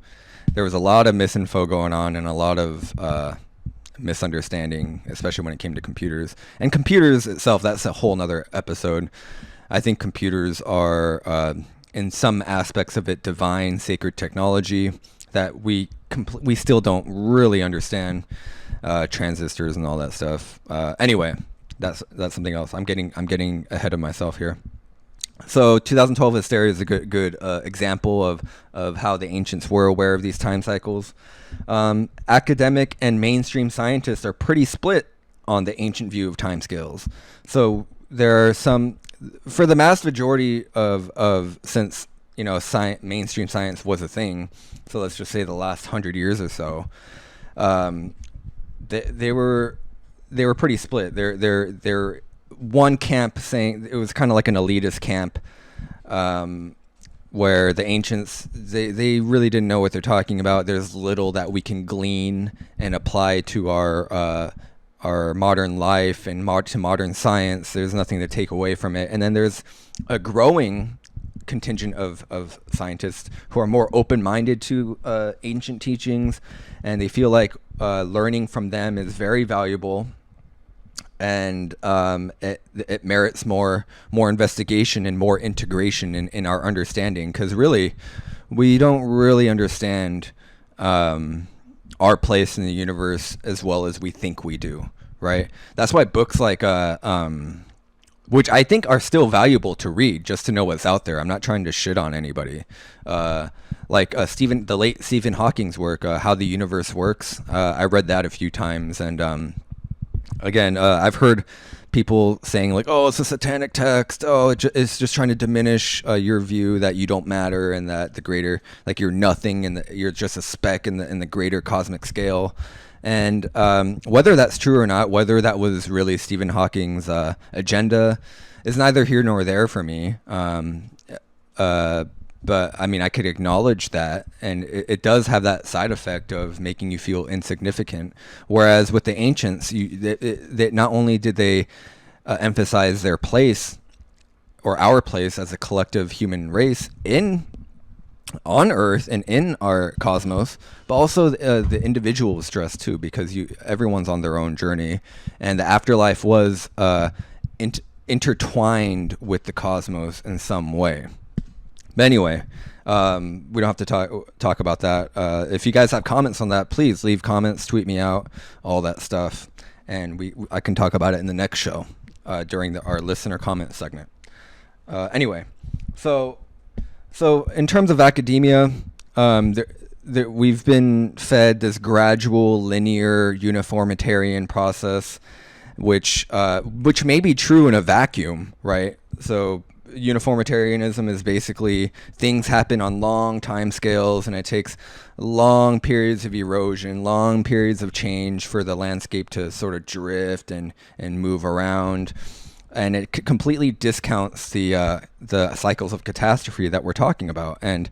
[SPEAKER 1] there was a lot of misinfo going on and a lot of misunderstanding, especially when it came to computers. And computers itself, that's a whole nother episode. I think computers are, in some aspects of it, divine, sacred technology that we still don't really understand, transistors and all that stuff. Anyway, that's something else. I'm getting ahead of myself here. So 2012 hysteria is a good example of how the ancients were aware of these time cycles. Academic and mainstream scientists are pretty split on the ancient view of timescales. So there are some, for the mass majority of since mainstream science was a thing. So let's just say the last 100 years or so, they were pretty split. They're one camp saying it was kind of like an elitist camp, where the ancients they really didn't know what they're talking about. There's little that we can glean and apply to our modern life and to modern science. There's nothing to take away from it. And then there's a growing contingent of scientists who are more open-minded to ancient teachings, and they feel like learning from them is very valuable, and it merits more investigation and more integration in our understanding, because really we don't really understand our place in the universe as well as we think we do, right? That's why books like which I think are still valuable to read just to know what's out there. I'm not trying to shit on anybody. Like the late Stephen Hawking's work, How the Universe Works. I read that a few times, and again, I've heard people saying like, "Oh, it's a satanic text. Oh, it's just trying to diminish your view that you don't matter and that the greater, like you're nothing and you're just a speck in the greater cosmic scale." And whether that's true or not, whether that was really Stephen Hawking's agenda, is neither here nor there for me. But I mean, I could acknowledge that, and it does have that side effect of making you feel insignificant. Whereas with the ancients, they not only did they emphasize their place, or our place as a collective human race on Earth and in our cosmos, but also the individual was stressed too, because everyone's on their own journey, and the afterlife was intertwined with the cosmos in some way. But anyway, we don't have to talk about that. If you guys have comments on that, please leave comments, tweet me out, all that stuff, and I can talk about it in the next show during our listener comment segment. Anyway, so in terms of academia, we've been fed this gradual, linear, uniformitarian process, which may be true in a vacuum, right? So uniformitarianism is basically things happen on long time scales, and it takes long periods of erosion, long periods of change for the landscape to sort of drift and move around. And it completely discounts the cycles of catastrophe that we're talking about. And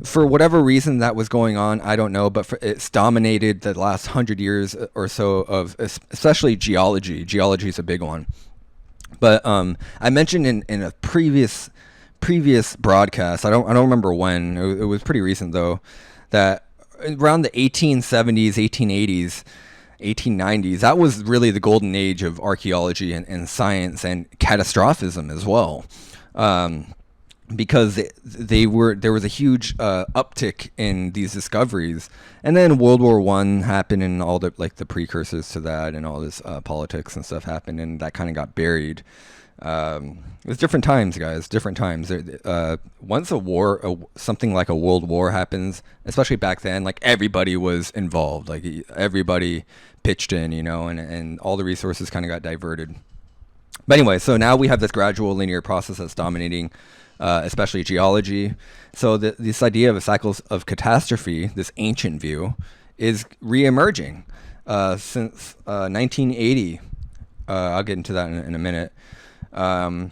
[SPEAKER 1] for whatever reason that was going on, I don't know, but it's dominated the last 100 years or so of especially geology. Geology is a big one. But I mentioned in a previous broadcast, I don't remember when, it was pretty recent though, that around the 1870s, 1880s, 1890s, that was really the golden age of archaeology and science and catastrophism as well, because there was a huge uptick in these discoveries, and then World War I happened, and all the precursors to that, and all this politics and stuff happened, and that kind of got buried. It was different times, guys. Different times. Once a war, something like a world war happens, especially back then, like everybody was involved. Like everybody pitched in, and all the resources kind of got diverted. But anyway, so now we have this gradual linear process that's dominating, especially geology. So this idea of cycles of catastrophe, this ancient view, is re-emerging since 1980. I'll get into that in a minute. Actually,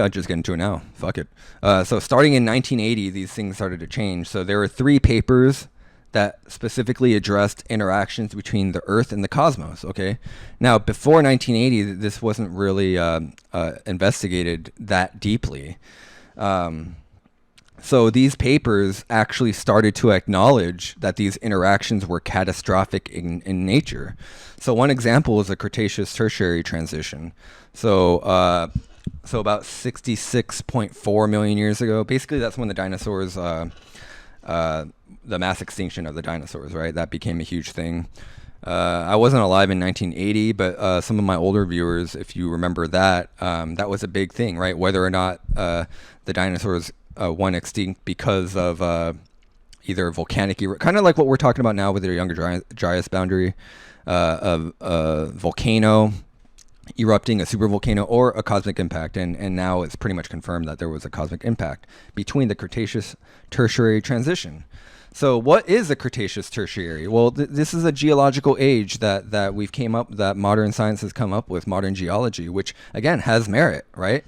[SPEAKER 1] I'll just get into it now. Fuck it. So starting in 1980, these things started to change. So there were 3 papers that specifically addressed interactions between the Earth and the cosmos. Okay. Now, before 1980, this wasn't really investigated that deeply. So these papers actually started to acknowledge that these interactions were catastrophic in nature. So one example is the Cretaceous-Tertiary transition. So about 66.4 million years ago, basically that's when the dinosaurs, the mass extinction of the dinosaurs, right? That became a huge thing. I wasn't alive in 1980, but some of my older viewers, if you remember that, that was a big thing, right? Whether or not the dinosaurs went extinct because of either volcanic, kind of like what we're talking about now with the younger Dryas Boundary, a volcano erupting, a supervolcano, or a cosmic impact. And now it's pretty much confirmed that there was a cosmic impact between the Cretaceous Tertiary transition. So what is a Cretaceous Tertiary? Well, this is a geological age that we've came up, that modern science has come up with, modern geology, which again has merit, right?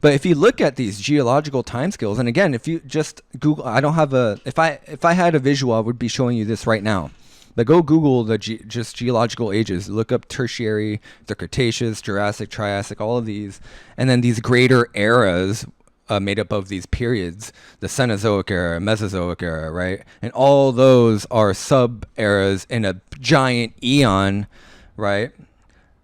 [SPEAKER 1] But if you look at these geological timescales, and again, if you just Google, I don't have a, if I had a visual, I would be showing you this right now. But go Google the just geological ages. Look up Tertiary, the Cretaceous, Jurassic, Triassic, all of these, and then these greater eras made up of these periods, the Cenozoic era, Mesozoic era, right? And all those are sub-eras in a giant eon, right?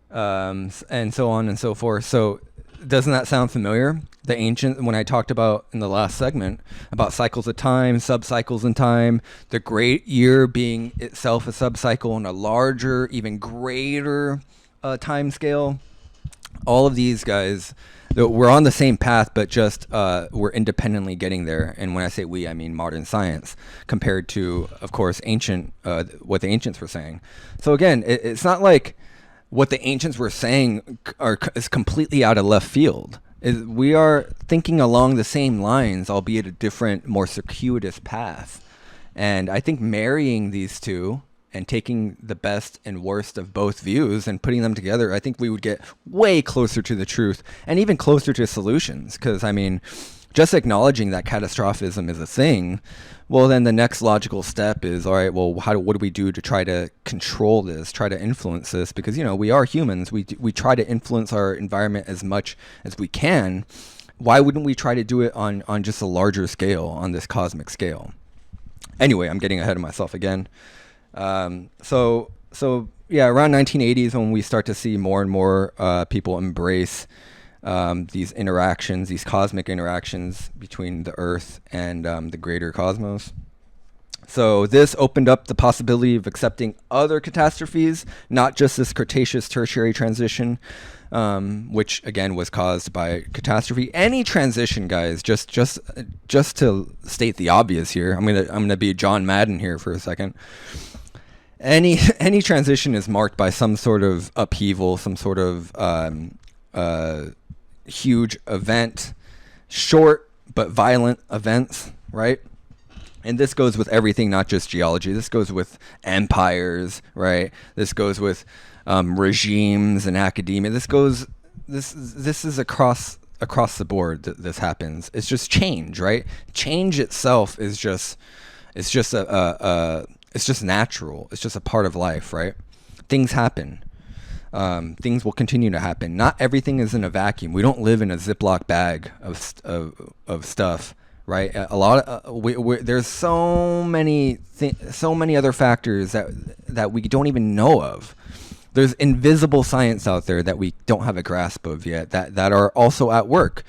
[SPEAKER 1] And so on and so forth. So doesn't that sound familiar? The ancient, when I talked about in the last segment about cycles of time, sub-cycles in time, the great year being itself a sub-cycle and a larger, even greater time scale. All of these guys, we're on the same path, but just we're independently getting there. And when I say we, I mean modern science compared to, of course, ancient, what the ancients were saying. So again, it's not like what the ancients were saying is completely out of left field. We are thinking along the same lines, albeit a different, more circuitous path. And I think marrying these two and taking the best and worst of both views and putting them together, I think we would get way closer to the truth and even closer to solutions. Because, I mean, just acknowledging that catastrophism is a thing, well, then the next logical step is, all right, well, what do we do to try to control this, try to influence this? Because, you know, we are humans. We try to influence our environment as much as we can. Why wouldn't we try to do it on just a larger scale, on this cosmic scale? Anyway, I'm getting ahead of myself again. So yeah, around 1980s when we start to see more and more people embrace these interactions, these cosmic interactions between the Earth and the greater cosmos. So this opened up the possibility of accepting other catastrophes, not just this Cretaceous Tertiary transition, which again was caused by catastrophe. Any transition, guys, just to state the obvious here, I'm gonna be John Madden here for a second. Any transition is marked by some sort of upheaval, some sort of huge event, short but violent events, right? And this goes with everything, not just geology. This goes with empires, right? This goes with regimes and academia. This is across the board that this happens. It's just change, right? Change itself is just natural. It's just a part of life, right? Things happen. Things will continue to happen. Not everything is in a vacuum. We don't live in a Ziploc bag of stuff, right? A lot of there's so many other factors that we don't even know of. There's invisible science out there that we don't have a grasp of yet that are also at work.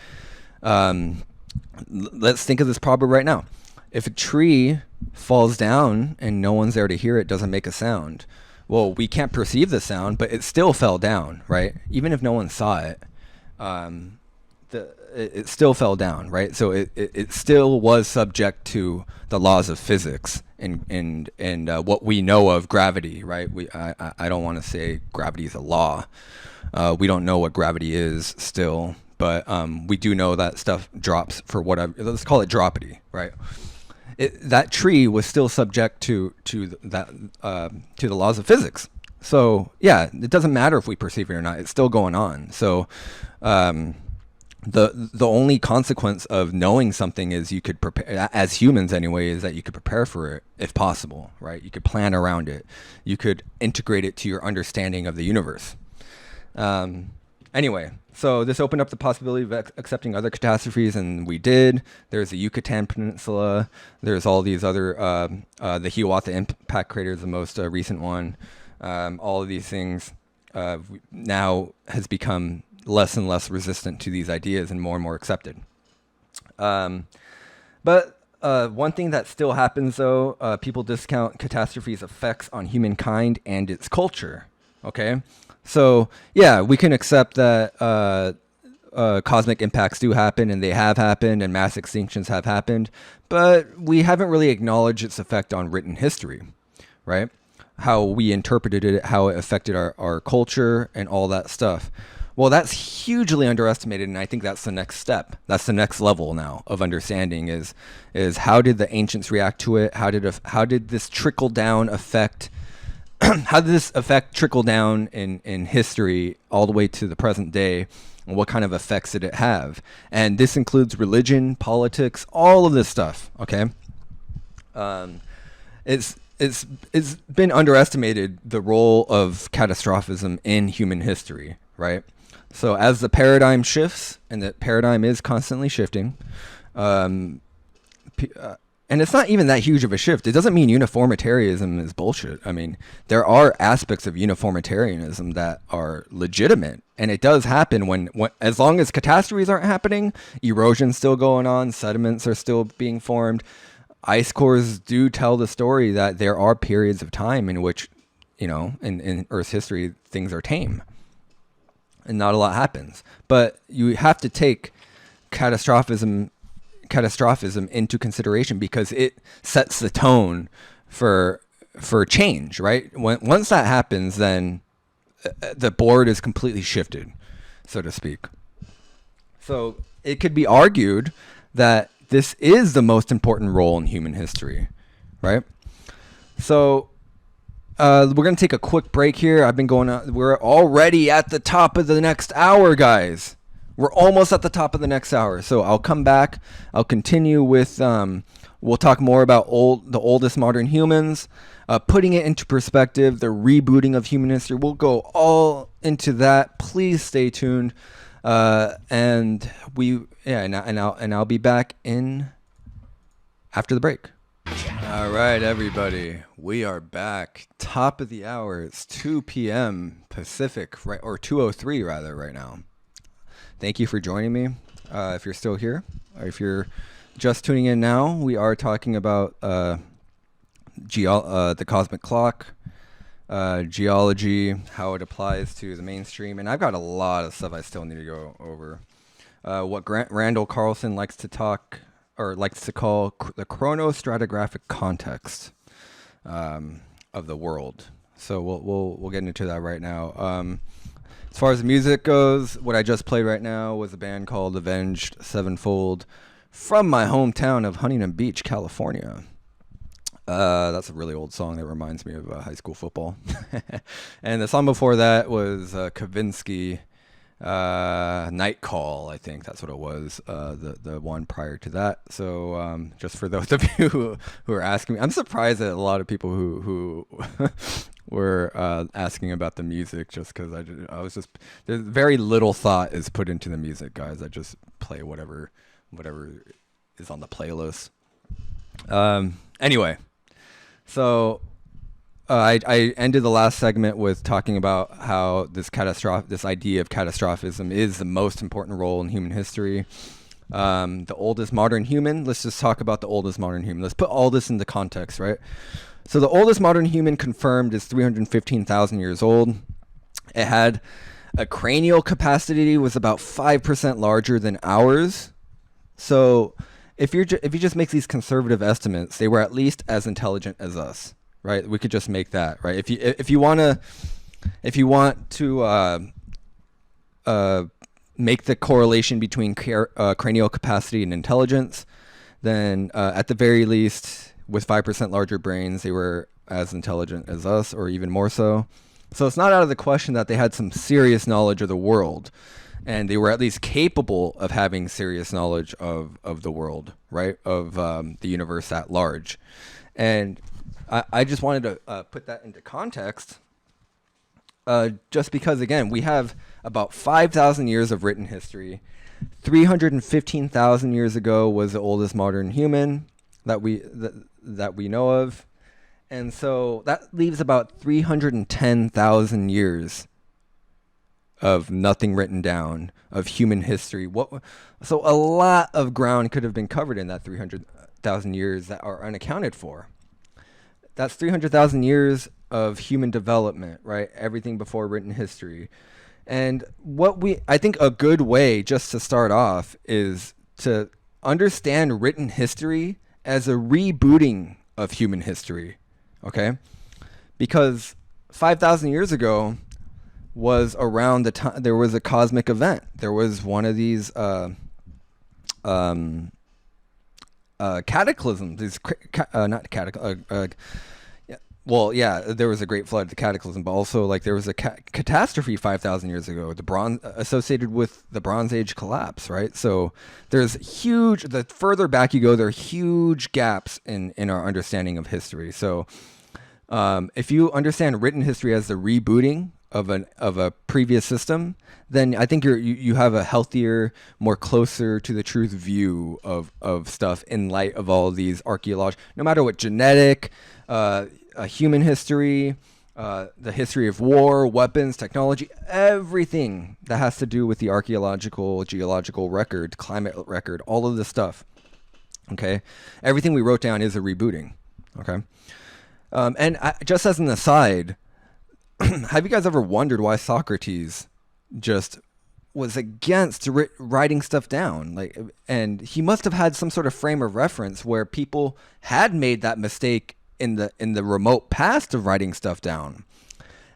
[SPEAKER 1] Let's think of this problem right now. If a tree falls down and no one's there to hear it, doesn't make a sound. Well, we can't perceive the sound, but it still fell down, right? Even if no one saw it, it still fell down, right? So it still was subject to the laws of physics and what we know of gravity, right? I don't want to say gravity is a law. We don't know what gravity is still, but we do know that stuff drops for whatever. Let's call it dropity, right? That tree was still subject to the laws of physics. So yeah, it doesn't matter if we perceive it or not. It's still going on. So the only consequence of knowing something is you could prepare, as humans anyway, is that you could prepare for it if possible, right? You could plan around it. You could integrate it to your understanding of the universe. Anyway, so this opened up the possibility of accepting other catastrophes, and we did. There's the Yucatan Peninsula. There's all these other, the Hiawatha impact crater is the most recent one. All of these things now has become less and less resistant to these ideas and more accepted. But one thing that still happens, though, people discount catastrophes' effects on humankind and its culture. Okay? So, yeah, we can accept that cosmic impacts do happen, and they have happened, and mass extinctions have happened, but we haven't really acknowledged its effect on written history, right? How we interpreted it, how it affected our culture, and all that stuff. Well, that's hugely underestimated, and I think that's the next step. That's the next level now of understanding is how did the ancients react to it? How did this trickle down effect? How did this effect trickle down in history all the way to the present day? And what kind of effects did it have? And this includes religion, politics, all of this stuff. Okay, it's been underestimated, the role of catastrophism in human history, right? So as the paradigm shifts, and the paradigm is constantly shifting, and it's not even that huge of a shift. It doesn't mean uniformitarianism is bullshit. I mean, there are aspects of uniformitarianism that are legitimate, and it does happen when as long as catastrophes aren't happening, erosion's still going on, sediments are still being formed. Ice cores do tell the story that there are periods of time in which, in Earth's history, things are tame and not a lot happens. But you have to take catastrophism into consideration, because it sets the tone for change, right? Once that happens, then the board is completely shifted, so to speak. So it could be argued that this is the most important role in human history, right? So we're going to take a quick break here. I've been going on. We're already at the top of the next hour, guys. We're almost at the top of the next hour. So I'll come back. I'll continue with, we'll talk more about the oldest modern humans, putting it into perspective, the rebooting of human history. We'll go all into that. Please stay tuned. And I'll be back in after the break. All right, everybody, we are back. Top of the hour. It's 2 p.m. Pacific, right, or 2:03 rather, right now. Thank you for joining me. If you're still here, or if you're just tuning in now, we are talking about the cosmic clock, geology, how it applies to the mainstream, and I've got a lot of stuff I still need to go over. What Randall Carlson likes to call the chronostratigraphic context of the world. So we'll get into that right now. As far as the music goes, what I just played right now was a band called Avenged Sevenfold from my hometown of Huntington Beach, California. That's a really old song that reminds me of high school football. And the song before that was Kavinsky, Night Call, I think that's what it was, the one prior to that. So just for those of you who are asking me, I'm surprised that a lot of people who were asking about the music, just because I was just, there's very little thought is put into the music, guys. I just play whatever is on the playlist. Anyway, so I ended the last segment with talking about how this idea of catastrophism is the most important role in human history. The oldest modern human. Let's just talk about the oldest modern human. Let's put all this into context, right? So the oldest modern human confirmed is 315,000 years old. It had a cranial capacity was about 5% larger than ours. So if you just make these conservative estimates, they were at least as intelligent as us, right? We could just make that, right? If you want to make the correlation between cranial capacity and intelligence, then at the very least, with 5% larger brains, they were as intelligent as us, or even more so. So it's not out of the question that they had some serious knowledge of the world, and they were at least capable of having serious knowledge of the world, right? Of the universe at large. And I just wanted to put that into context, just because, again, we have about 5,000 years of written history. 315,000 years ago was the oldest modern human that we know of. And so that leaves about 310,000 years of nothing written down of human history. So a lot of ground could have been covered in that 300,000 years that are unaccounted for. That's 300,000 years of human development, right? Everything before written history. And I think a good way just to start off is to understand written history as a rebooting of human history, okay? Because 5,000 years ago was around the time there was a cosmic event. There was one of these cataclysms. There was a great flood, the cataclysm, but also like there was a catastrophe 5,000 years ago, associated with the Bronze Age collapse, right? So there's the further back you go, there are huge gaps in our understanding of history. So if you understand written history as the rebooting of a previous system, then I think you have a healthier, more closer to the truth view of stuff in light of all of these archaeological, no matter what genetic, human history, the history of war, weapons, technology, everything that has to do with the archaeological, geological record, climate record, all of this stuff. Okay, everything we wrote down is a rebooting. Okay, just as an aside, have you guys ever wondered why Socrates just was against writing stuff down? And he must have had some sort of frame of reference where people had made that mistake in the remote past of writing stuff down.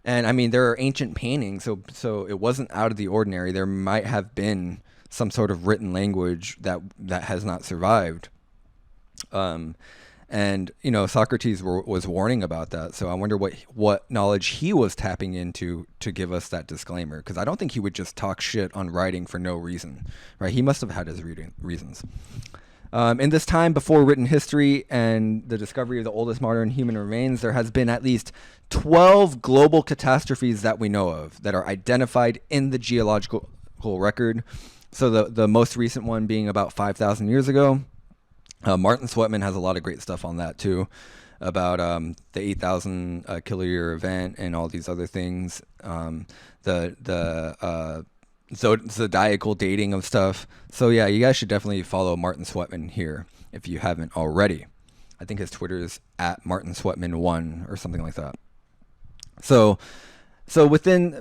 [SPEAKER 1] And I mean, there are ancient paintings, so it wasn't out of the ordinary. There might have been some sort of written language that has not survived. And Socrates was warning about that. So I wonder what knowledge he was tapping into to give us that disclaimer, because I don't think he would just talk shit on writing for no reason, right? He must have had his reasons. In this time before written history and the discovery of the oldest modern human remains, there has been at least 12 global catastrophes that we know of that are identified in the geological record. So the most recent one being about 5,000 years ago. Martin Sweatman has a lot of great stuff on that too, about the 8,000 kiloyear event and all these other things. The zodiacal dating of stuff. So yeah, you guys should definitely follow Martin Sweatman here if you haven't already. I think his Twitter is @MartinSweatman1 or something like that. So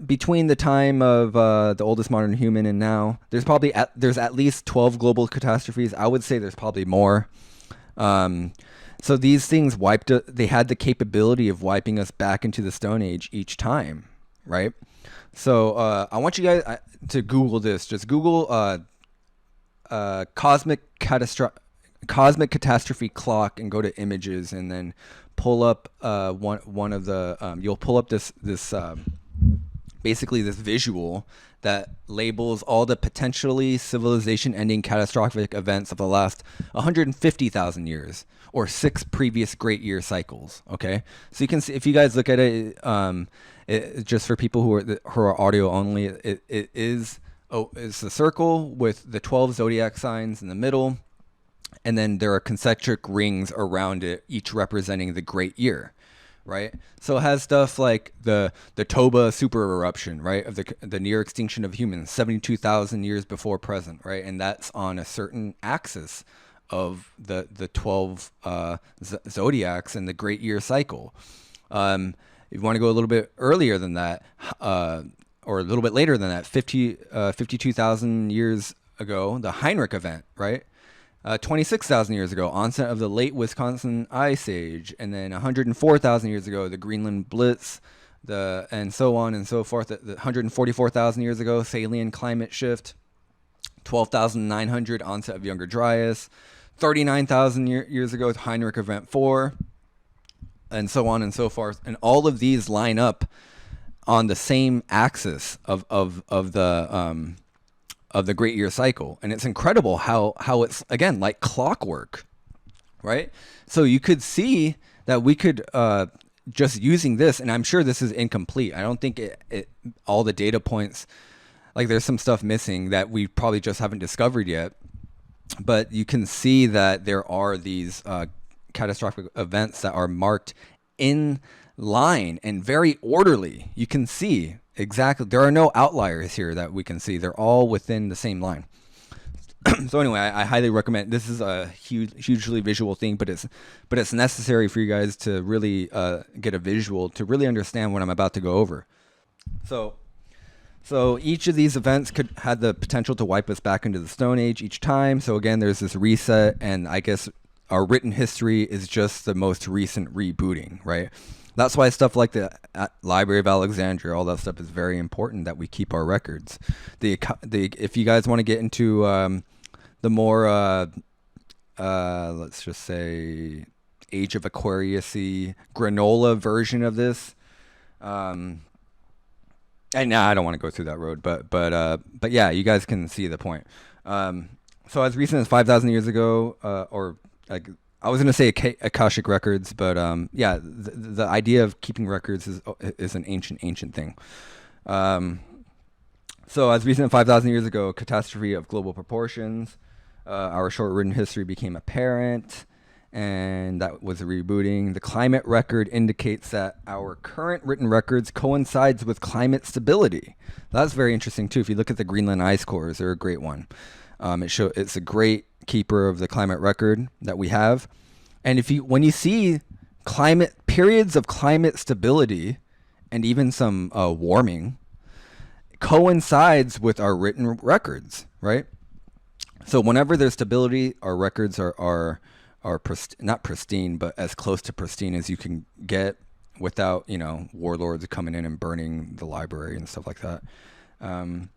[SPEAKER 1] between the time of the oldest modern human and now, there's at least 12 global catastrophes. I would say there's probably more. So these things they had the capability of wiping us back into the Stone Age each time, right? So I want you guys to Google this. Just Google cosmic catastrophe clock and go to images, and then pull up one of the you'll pull up this basically this visual that labels all the potentially civilization-ending catastrophic events of the last 150,000 years, or 6 previous great year cycles. Okay, so you can see, if you guys look at it, just for people who are audio only, it's a circle with the 12 zodiac signs in the middle. And then there are concentric rings around it, each representing the great year, right? So it has stuff like the Toba super eruption, right, of the near extinction of humans, 72,000 years before present, right? And that's on a certain axis of the 12 zodiacs and the great year cycle. If you want to go a little bit earlier than that, or a little bit later than that, 52,000 years ago, the Heinrich event, right? 26,000 years ago, onset of the late Wisconsin Ice Age, and then 104,000 years ago, the Greenland Blitz, and so on and so forth. 144,000 years ago, Salian climate shift. 12,900, onset of Younger Dryas. 39,000 years ago, Heinrich Event 4, and so on and so forth. And all of these line up on the same axis of the great year cycle. And it's incredible how it's, again, like clockwork, right? So you could see that we could, just using this, and I'm sure this is incomplete. I don't think all the data points, like there's some stuff missing that we probably just haven't discovered yet. But you can see that there are these catastrophic events that are marked in line and very orderly. You can see exactly, there are no outliers here that we can see. They're all within the same line. So anyway, I highly recommend. This is a hugely visual thing, but it's necessary for you guys to really get a visual to really understand what I'm about to go over. So So each of these events had the potential to wipe us back into the Stone Age each time. So again, there's this reset, and I guess our written history is just the most recent rebooting, right? That's why stuff like the Library of Alexandria, all that stuff is very important, that we keep our records. If you guys want to get into the more, let's just say, Age of Aquarius-y, granola version of this, and I don't want to go through that road, but yeah, you guys can see the point. So as recent as 5,000 years ago, or like I was going to say Akashic records, but yeah, the idea of keeping records is an ancient thing. So as recent as 5,000 years ago, catastrophe of global proportions, our short written history became apparent, and that was a rebooting. The climate record indicates that our current written records coincides with climate stability. That's very interesting too. If you look at the Greenland ice cores, they're a great one. It's a great keeper of the climate record that we have. And when you see periods of climate stability and even some warming, coincides with our written records, right? So whenever there's stability, our records are not pristine, but as close to pristine as you can get without, warlords coming in and burning the library and stuff like that. And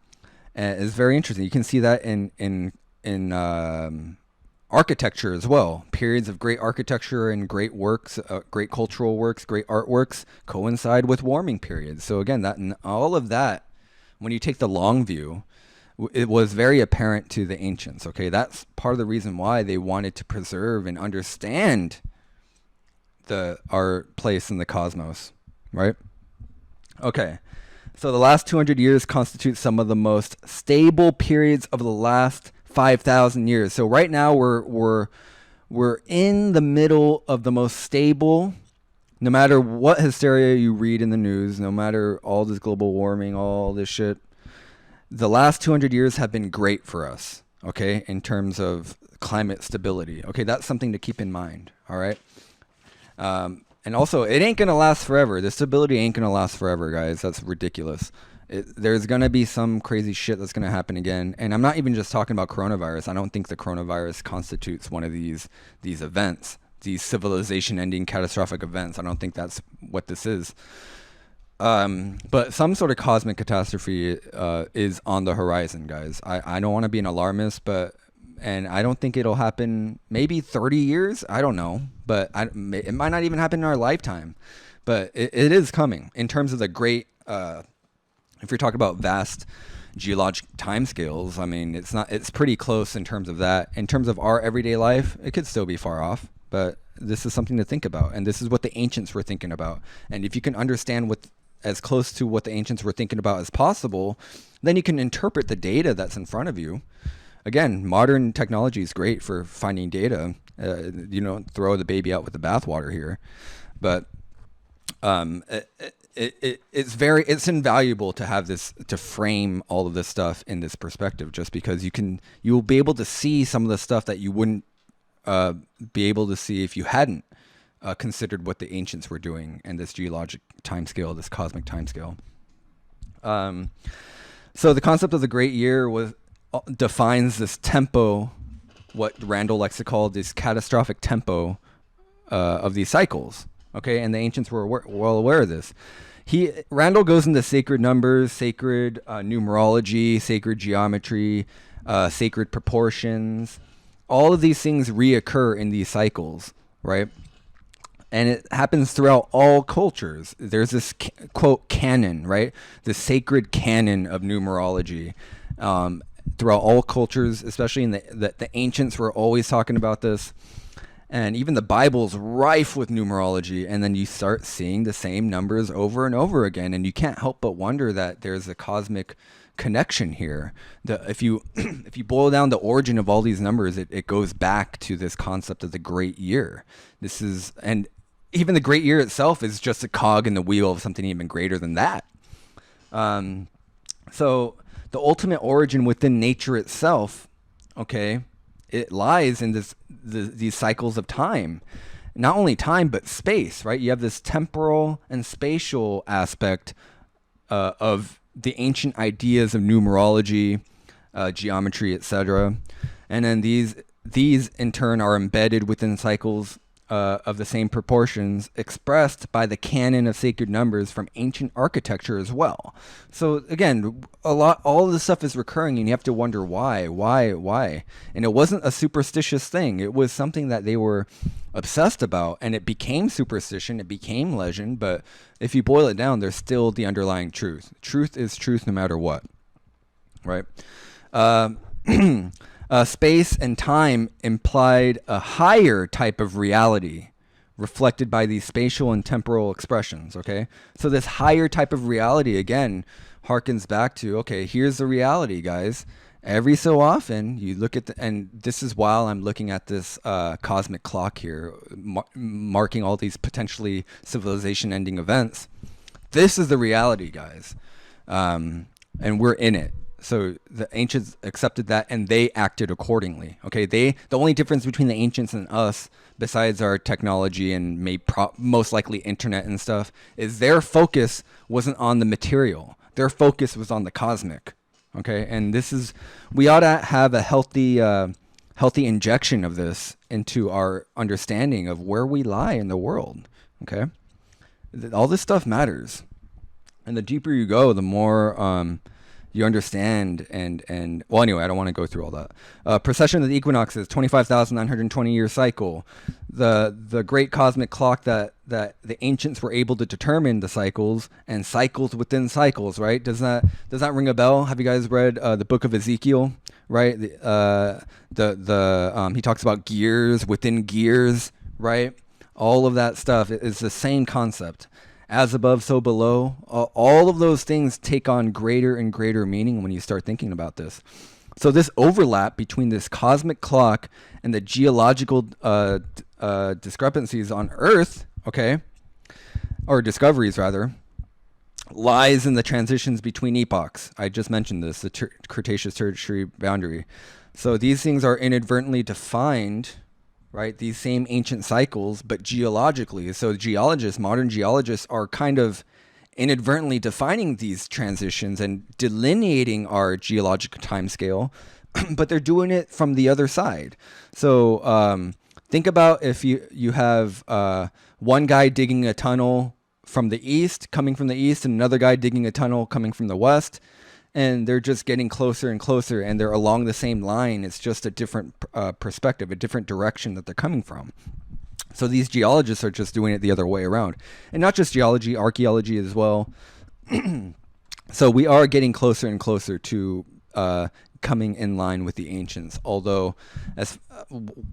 [SPEAKER 1] it's very interesting. You can see that in architecture as well. Periods of great architecture and great works, great cultural works, great artworks coincide with warming periods. So again, all of that, when you take the long view, it was very apparent to the ancients. Okay, that's part of the reason why they wanted to preserve and understand our place in the cosmos, right? Okay, so the last 200 years constitute some of the most stable periods of the last 5,000 years. So right now we're in the middle of the most stable. No matter what hysteria you read in the news, no matter all this global warming, all this shit, the last 200 years have been great for us, okay, in terms of climate stability. Okay, that's something to keep in mind, all right? And also, it ain't going to last forever. The stability ain't going to last forever, guys. That's ridiculous. There's going to be some crazy shit that's going to happen again. And I'm not even just talking about coronavirus. I don't think the coronavirus constitutes one of these events, these civilization-ending catastrophic events. I don't think that's what this is. But some sort of cosmic catastrophe is on the horizon, guys. I don't want to be an alarmist, and I don't think it'll happen maybe 30 years. I don't know, but it might not even happen in our lifetime. But it is coming in terms of the great, if you're talking about vast geologic timescales. I mean, it's pretty close in terms of that. In terms of our everyday life, it could still be far off, but this is something to think about. And this is what the ancients were thinking about. And if you can understand as close to what the ancients were thinking about as possible, then you can interpret the data that's in front of you. Again, modern technology is great for finding data. Throw the baby out with the bathwater here, but it's invaluable to have this, to frame all of this stuff in this perspective, just because you'll be able to see some of the stuff that you wouldn't be able to see if you hadn't considered what the ancients were doing in this geologic timescale, this cosmic timescale. So the concept of the Great Year defines this tempo, what Randall likes to call this catastrophic tempo of these cycles. Okay, and the ancients were well aware of this. Randall goes into sacred numbers, sacred numerology, sacred geometry, sacred proportions. All of these things reoccur in these cycles, right? And it happens throughout all cultures. There's this quote canon, right? The sacred canon of numerology. Throughout all cultures, especially in the ancients were always talking about this. And even the Bible's rife with numerology, and then you start seeing the same numbers over and over again, and you can't help but wonder that there's a cosmic connection here. If you boil down the origin of all these numbers, it goes back to this concept of the Great Year. And even the Great Year itself is just a cog in the wheel of something even greater than that. So the ultimate origin within nature itself, okay, it lies in these cycles of time. Not only time, but space, right? You have this temporal and spatial aspect of the ancient ideas of numerology, geometry, etc. And then these in turn are embedded within cycles of the same proportions expressed by the canon of sacred numbers from ancient architecture as well. So again, all of this stuff is recurring, and you have to wonder why. And it wasn't a superstitious thing. It was something that they were obsessed about, and it became superstition, it became legend. But if you boil it down, there's still the underlying truth. Truth is truth no matter what, right? Space and time implied a higher type of reality reflected by these spatial and temporal expressions, okay? So this higher type of reality, again, harkens back to, okay, here's the reality, guys. Every so often, you look at and this is while I'm looking at this cosmic clock here, marking all these potentially civilization-ending events. This is the reality, guys. And we're in it. So the ancients accepted that, and they acted accordingly. Okay, the only difference between the ancients and us, besides our technology and most likely internet and stuff, is their focus wasn't on the material. Their focus was on the cosmic. Okay, and we ought to have a healthy injection of this into our understanding of where we lie in the world. Okay, all this stuff matters, and the deeper you go, the more you understand. And well, anyway, I don't want to go through all that. Precession of the equinoxes, 25,920 year cycle, the great cosmic clock that the ancients were able to determine the cycles and cycles within cycles, right? Does that ring a bell? Have you guys read the book of Ezekiel? Right, he talks about gears within gears, right? All of that stuff is the same concept. As above, so below. All of those things take on greater and greater meaning when you start thinking about this. So this overlap between this cosmic clock and the geological discrepancies on Earth, okay, or discoveries rather, lies in the transitions between epochs. I just mentioned this, the Cretaceous-Tertiary boundary. So these things are inadvertently defined, right? These same ancient cycles, but geologically. So modern geologists are kind of inadvertently defining these transitions and delineating our geological timescale, but they're doing it from the other side. So think about if you have one guy digging a tunnel coming from the east, and another guy digging a tunnel coming from the west. And they're just getting closer and closer, and they're along the same line. It's just a different perspective, a different direction that they're coming from. So these geologists are just doing it the other way around. And not just geology, archaeology as well. So we are getting closer and closer to coming in line with the ancients. Although,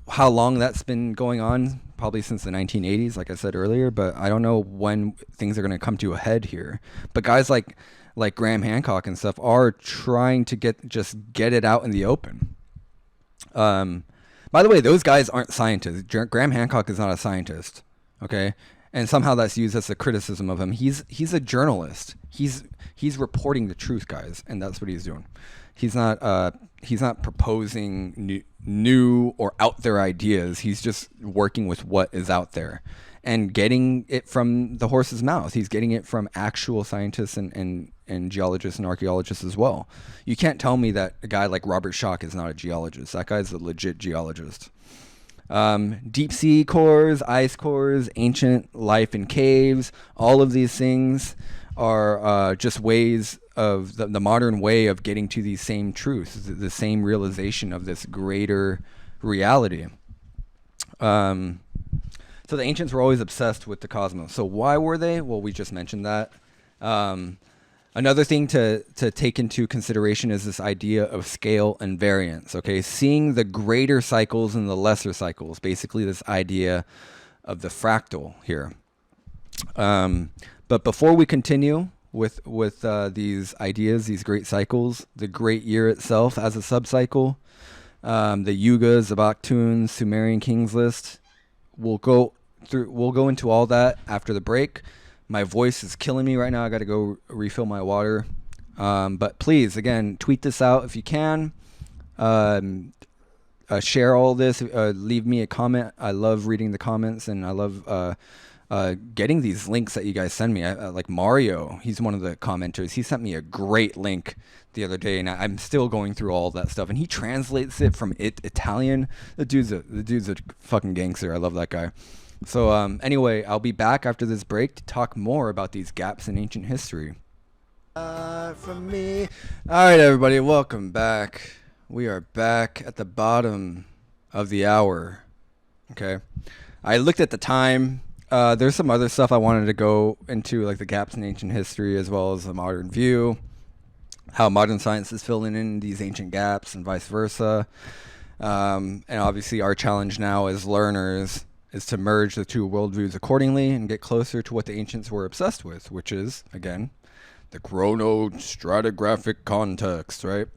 [SPEAKER 1] how long that's been going on, probably since the 1980s, like I said earlier. But I don't know when things are going to come to a head here. But guys like Graham Hancock and stuff are trying to get it out in the open. By the way, those guys aren't scientists. Graham Hancock is not a scientist, okay? And somehow that's used as a criticism of him. He's a journalist. He's reporting the truth, guys, and that's what he's doing. He's not proposing new or out there ideas. He's just working with what is out there and getting it from the horse's mouth. He's getting it from actual scientists and geologists and archaeologists as well. You can't tell me that a guy like Robert Schoch is not a geologist. That guy's a legit geologist. Deep sea cores, ice cores, ancient life in caves, all of these things are just ways of the modern way of getting to these same truths, the same realization of this greater reality. So the ancients were always obsessed with the cosmos. So why were they? Well, we just mentioned that. Another thing to take into consideration is this idea of scale and variance, okay? Seeing the greater cycles and the lesser cycles, basically this idea of the fractal here. But before we continue with these ideas, these great cycles, the great year itself as a subcycle, the yugas, the Bakhtuns, Sumerian kings list, we'll go into all that after the break. My voice is killing me right now. I got to go refill my water. But please, again, tweet this out if you can. Share all this. Leave me a comment. I love reading the comments, and I love getting these links that you guys send me. Like Mario, he's one of the commenters. He sent me a great link the other day, and I'm still going through all that stuff. And he translates it from Italian. The dude's a fucking gangster. I love that guy. So anyway, I'll be back after this break to talk more about these gaps in ancient history. From me. All right, everybody, welcome back. We are back at the bottom of the hour. Okay, I looked at the time. There's some other stuff I wanted to go into, like the gaps in ancient history, as well as the modern view, how modern science is filling in these ancient gaps, and vice versa. And obviously, our challenge now as learners is to merge the two worldviews accordingly and get closer to what the ancients were obsessed with, which is, again, the chronostratigraphic context, right?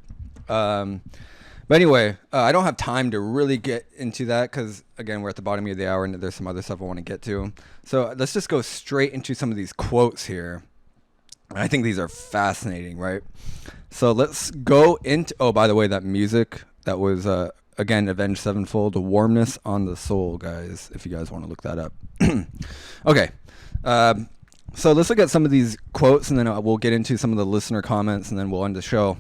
[SPEAKER 1] But anyway, I don't have time to really get into that because, again, we're at the bottom of the hour and there's some other stuff I want to get to. So let's just go straight into some of these quotes here. I think these are fascinating, right? So let's go into... Oh, by the way, that music, that was, again, Avenged Sevenfold, Warmness on the Soul, guys, if you guys want to look that up. Okay. So let's look at some of these quotes, and then we'll get into some of the listener comments, and then we'll end the show.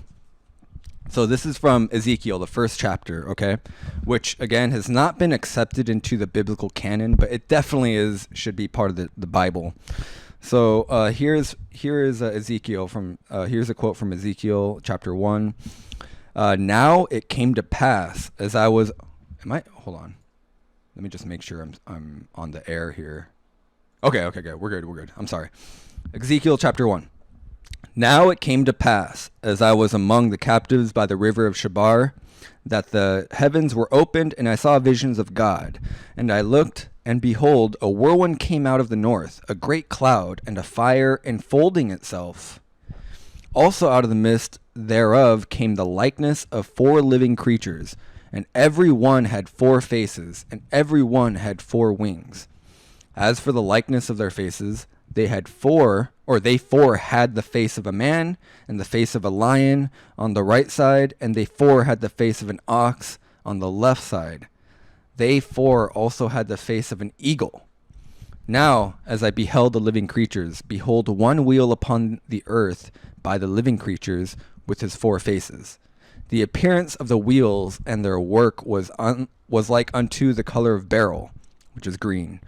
[SPEAKER 1] So this is from Ezekiel, the first chapter, okay, which, again, has not been accepted into the biblical canon, but it definitely should be part of the Bible. So here is Ezekiel here's a quote from Ezekiel chapter 1. Now it came to pass as I was... Hold on. Let me just make sure I'm on the air here. Okay, good. We're good. I'm sorry. Ezekiel chapter 1. Now it came to pass, as I was among the captives by the river of Shabar, that the heavens were opened, and I saw visions of God. And I looked, and behold, a whirlwind came out of the north, a great cloud, and a fire enfolding itself. Also out of the midst thereof came the likeness of 4 living creatures, and every one had 4 faces, and every one had 4 wings. As for the likeness of their faces, they 4 had the face of a man and the face of a lion on the right side, and they 4 had the face of an ox on the left side. They 4 also had the face of an eagle. Now, as I beheld the living creatures, behold, one wheel upon the earth by the living creatures with his 4 faces. The appearance of the wheels and their work was like unto the color of beryl, which is green.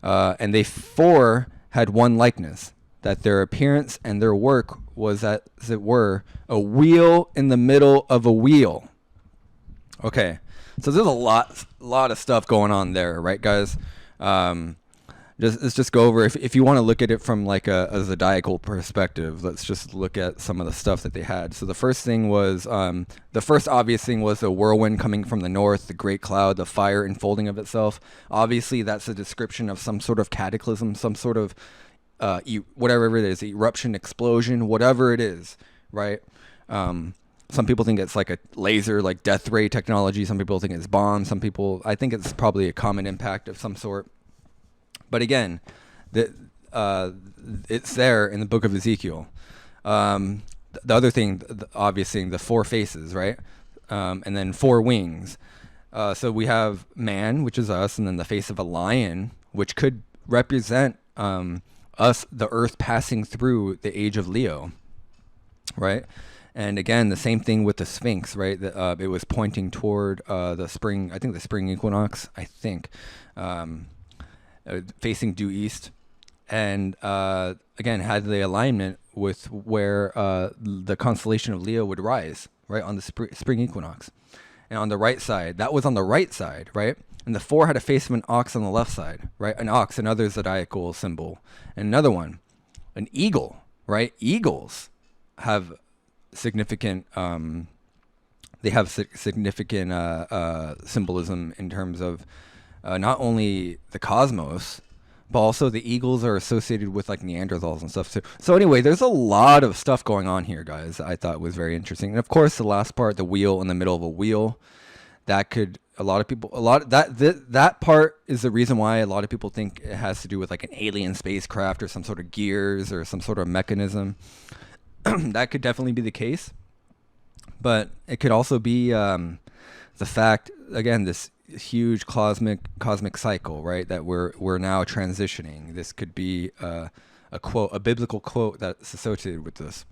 [SPEAKER 1] And they 4 had one likeness, that their appearance and their work was, as it were, a wheel in the middle of a wheel. Okay, so there's a lot of stuff going on there, right, guys? Let's just go over, if you want to look at it from like a zodiacal perspective, let's just look at some of the stuff that they had. So the first thing was, the first obvious thing was the whirlwind coming from the north, the great cloud, the fire enfolding of itself. Obviously, that's a description of some sort of cataclysm, some sort of, whatever it is, eruption, explosion, whatever it is, right? Some people think it's like a laser, like death ray technology. Some people think it's bombs. I think it's probably a common impact of some sort. But again, it's there in the book of Ezekiel. The other thing, the obvious thing, the 4 faces, right? And then 4 wings. So we have man, which is us, and then the face of a lion, which could represent us, the earth passing through the age of Leo, right? And again, the same thing with the Sphinx, right? It was pointing toward the spring, I think the spring equinox, facing due east, and again had the alignment with where the constellation of Leo would rise, right, on the spring equinox. And on the right side, that was on the right side, right? And the 4 had a face of an ox on the left side, right? An ox, another zodiacal symbol. And another one, an eagle, right? Eagles have significant symbolism in terms of not only the cosmos, but also the eagles are associated with like Neanderthals and stuff too. So anyway, there's a lot of stuff going on here, guys. I thought was very interesting. And of course, the last part, the wheel in the middle of a wheel, that part is the reason why a lot of people think it has to do with like an alien spacecraft or some sort of gears or some sort of mechanism. That could definitely be the case, but it could also be the fact again, this huge cosmic cycle, right? That we're now transitioning. This could be a quote, a biblical quote that's associated with this.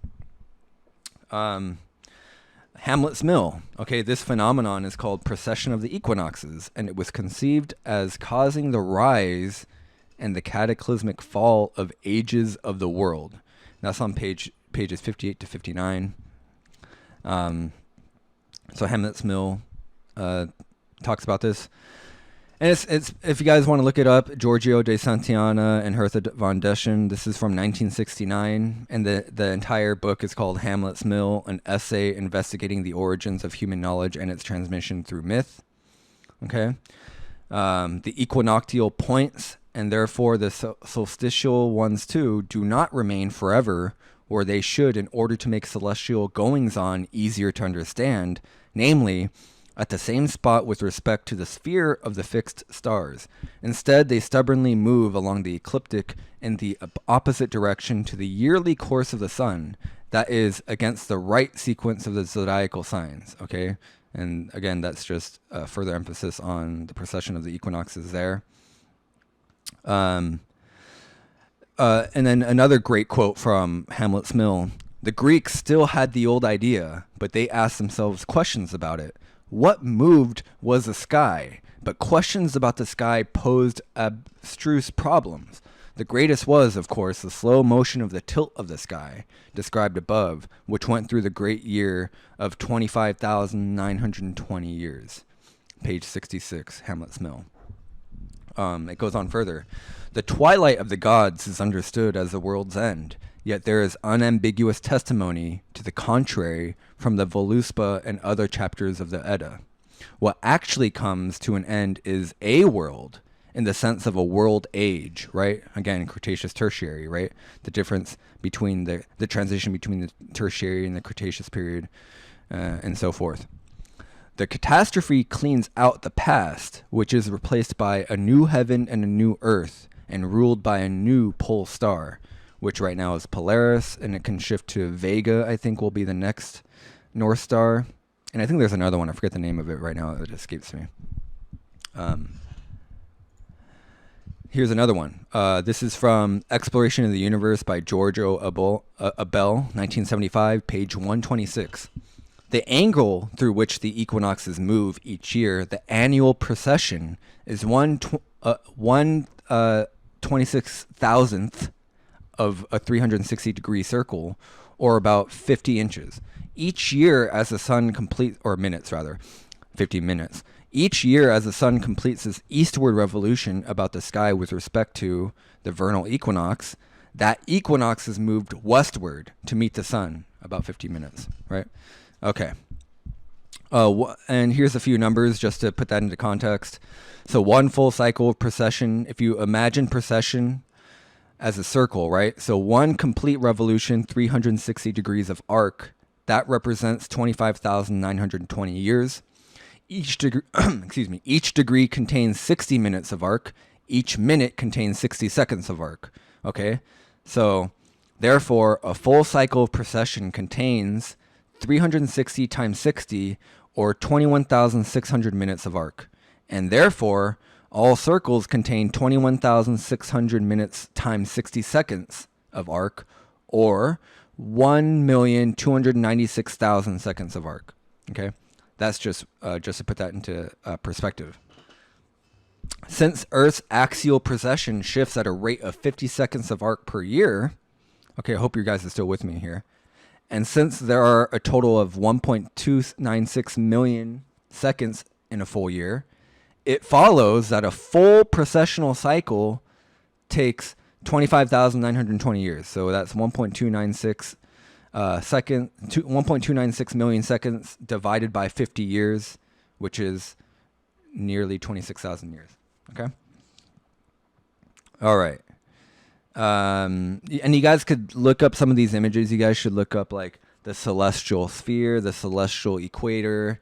[SPEAKER 1] Hamlet's Mill. Okay, this phenomenon is called precession of the equinoxes, and it was conceived as causing the rise and the cataclysmic fall of ages of the world. That's on pages 58 to 59. So Hamlet's Mill talks about this. And it's if you guys want to look it up, Giorgio de Santillana and Hertha von Deschen. This is from 1969, and the entire book is called Hamlet's Mill, an essay investigating the origins of human knowledge and its transmission through myth. Okay, the equinoctial points, and therefore the solstitial ones too, do not remain forever, or they should, in order to make celestial goings-on easier to understand, namely, at the same spot with respect to the sphere of the fixed stars. Instead, they stubbornly move along the ecliptic in the opposite direction to the yearly course of the sun, that is, against the right sequence of the zodiacal signs, okay? And again, that's just further emphasis on the precession of the equinoxes there. And then another great quote from Hamlet's Mill. The Greeks still had the old idea, but they asked themselves questions about it. What moved was the sky, but questions about the sky posed abstruse problems. The greatest was, of course, the slow motion of the tilt of the sky, described above, which went through the great year of 25,920 years. Page 66, Hamlet's Mill. It goes on further. The twilight of the gods is understood as the world's end, yet there is unambiguous testimony to the contrary from the Voluspa and other chapters of the Edda. What actually comes to an end is a world, in the sense of a world age, right? Again, Cretaceous Tertiary, right? The difference between the transition between the Tertiary and the Cretaceous period, and so forth. The catastrophe cleans out the past, which is replaced by a new heaven and a new earth, and ruled by a new pole star, which right now is Polaris, and it can shift to Vega, I think will be the next North Star. And I think there's another one. I forget the name of it right now. It escapes me. Here's another one. This is from Exploration of the Universe by Giorgio Abel, 1975, page 126. The angle through which the equinoxes move each year, the annual precession, is 1/26,000th of a 360-degree circle, or about 50 inches. Each year as the sun completes, or minutes rather, 50 minutes. Each year as the sun completes its eastward revolution about the sky with respect to the vernal equinox, that equinox is moved westward to meet the sun, about 50 minutes, right? Okay. And here's a few numbers just to put that into context. So one full cycle of precession, if you imagine precession as a circle, right? So one complete revolution, 360 degrees of arc, that represents 25,920 years. Each degree, each degree contains 60 minutes of arc. Each minute contains 60 seconds of arc. Okay? So, therefore, a full cycle of precession contains 360 times 60, or 21,600 minutes of arc. And therefore, all circles contain 21,600 minutes times 60 seconds of arc, or 1,296,000 seconds of arc. Okay? That's just to put that into perspective. Since Earth's axial precession shifts at a rate of 50 seconds of arc per year, okay, I hope you guys are still with me here. And since there are a total of 1.296 million seconds in a full year, it follows that a full precessional cycle takes 25,920 years. So that's 1.296 1.296 million seconds divided by 50 years, which is nearly 26,000 years. Okay? All right. And you guys could look up some of these images. You guys should look up like the celestial sphere, the celestial equator.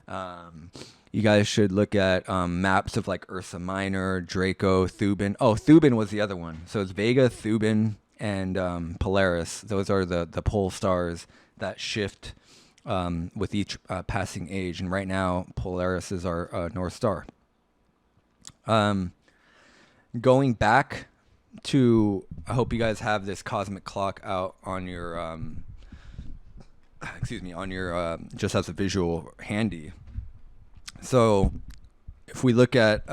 [SPEAKER 1] You guys should look at maps of like Ursa Minor, Draco, Thuban. Oh, Thuban was the other one. So it's Vega, Thuban, and Polaris. Those are the pole stars that shift with each passing age. And right now, Polaris is our North Star. Going back to, I hope you guys have this cosmic clock out on your, on your, just as a visual handy. So if we look at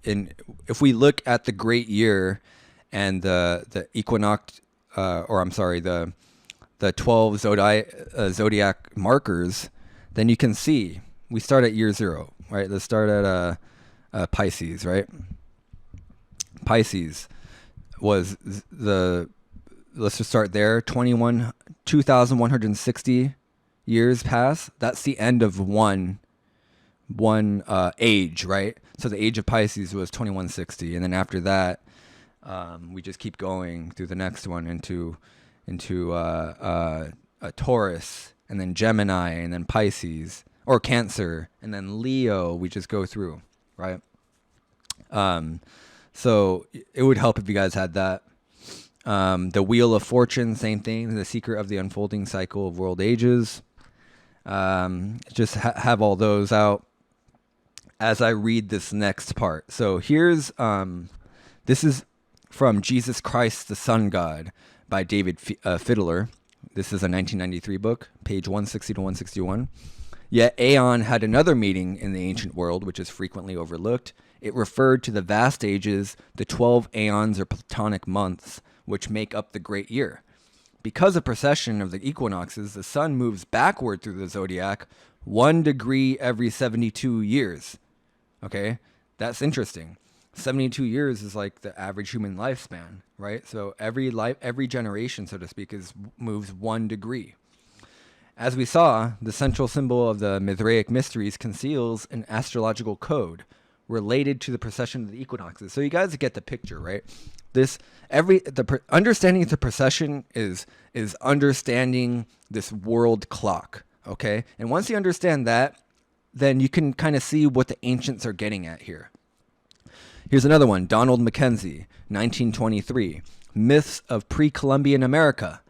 [SPEAKER 1] if we look at the great year and the equinox, the 12 zodiac markers, then you can see we start at year 0, right? Let's start at Pisces, right? Pisces was let's just start there. 2,160 years pass. That's the end of one age, right? So the age of Pisces was 2160, and then after that, we just keep going through the next one into a Taurus, and then Gemini, and then Pisces or Cancer, and then Leo. We just go through, right? So it would help if you guys had that. The Wheel of Fortune, same thing. The Secret of the Unfolding Cycle of World Ages. Just have all those out as I read this next part. So here's, this is from Jesus Christ the Sun God by David Fiddler. This is a 1993 book, page 160 to 161. Yet Aeon had another meaning in the ancient world, which is frequently overlooked. It referred to the vast ages, the 12 aeons or Platonic months, which make up the great year. Because of precession of the equinoxes, the sun moves backward through the zodiac 1 degree every 72 years. Okay, that's interesting. 72 years is like the average human lifespan, right? So every generation, so to speak, moves 1 degree. As we saw, the central symbol of the Mithraic mysteries conceals an astrological code related to the precession of the equinoxes. So you guys get the picture, right? Understanding the precession is understanding this world clock, okay? And once you understand that, then you can kind of see what the ancients are getting at here. Here's another one, Donald Mackenzie, 1923, Myths of Pre-Columbian America.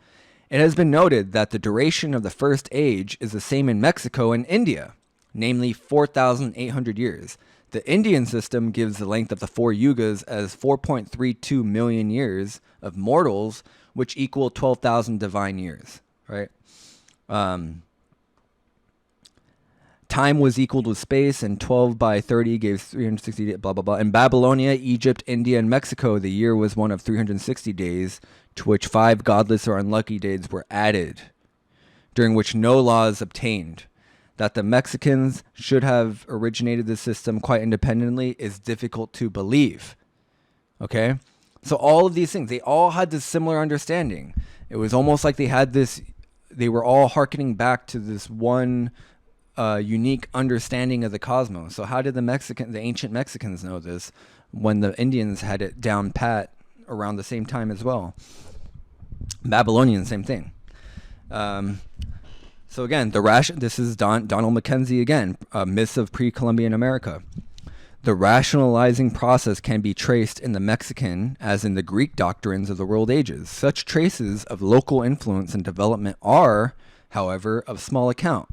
[SPEAKER 1] It has been noted that the duration of the first age is the same in Mexico and India, namely 4,800 years. The Indian system gives the length of the 4 yugas as 4.32 million years of mortals, which equal 12,000 divine years, right? Time was equal with space, and 12 by 30 gave 360, blah, blah, blah. In Babylonia, Egypt, India, and Mexico, the year was one of 360 days, to which 5 godless or unlucky days were added, during which no laws obtained. That the Mexicans should have originated the system quite independently is difficult to believe. Okay? So all of these things, they all had this similar understanding. It was almost like they were all hearkening back to this one unique understanding of the cosmos. So how did the ancient Mexicans know this when the Indians had it down pat around the same time as well? Babylonians, same thing. So again, this is Donald Mackenzie again, Myths of Pre-Columbian America. The rationalizing process can be traced in the Mexican as in the Greek doctrines of the world ages. Such traces of local influence and development are, however, of small account.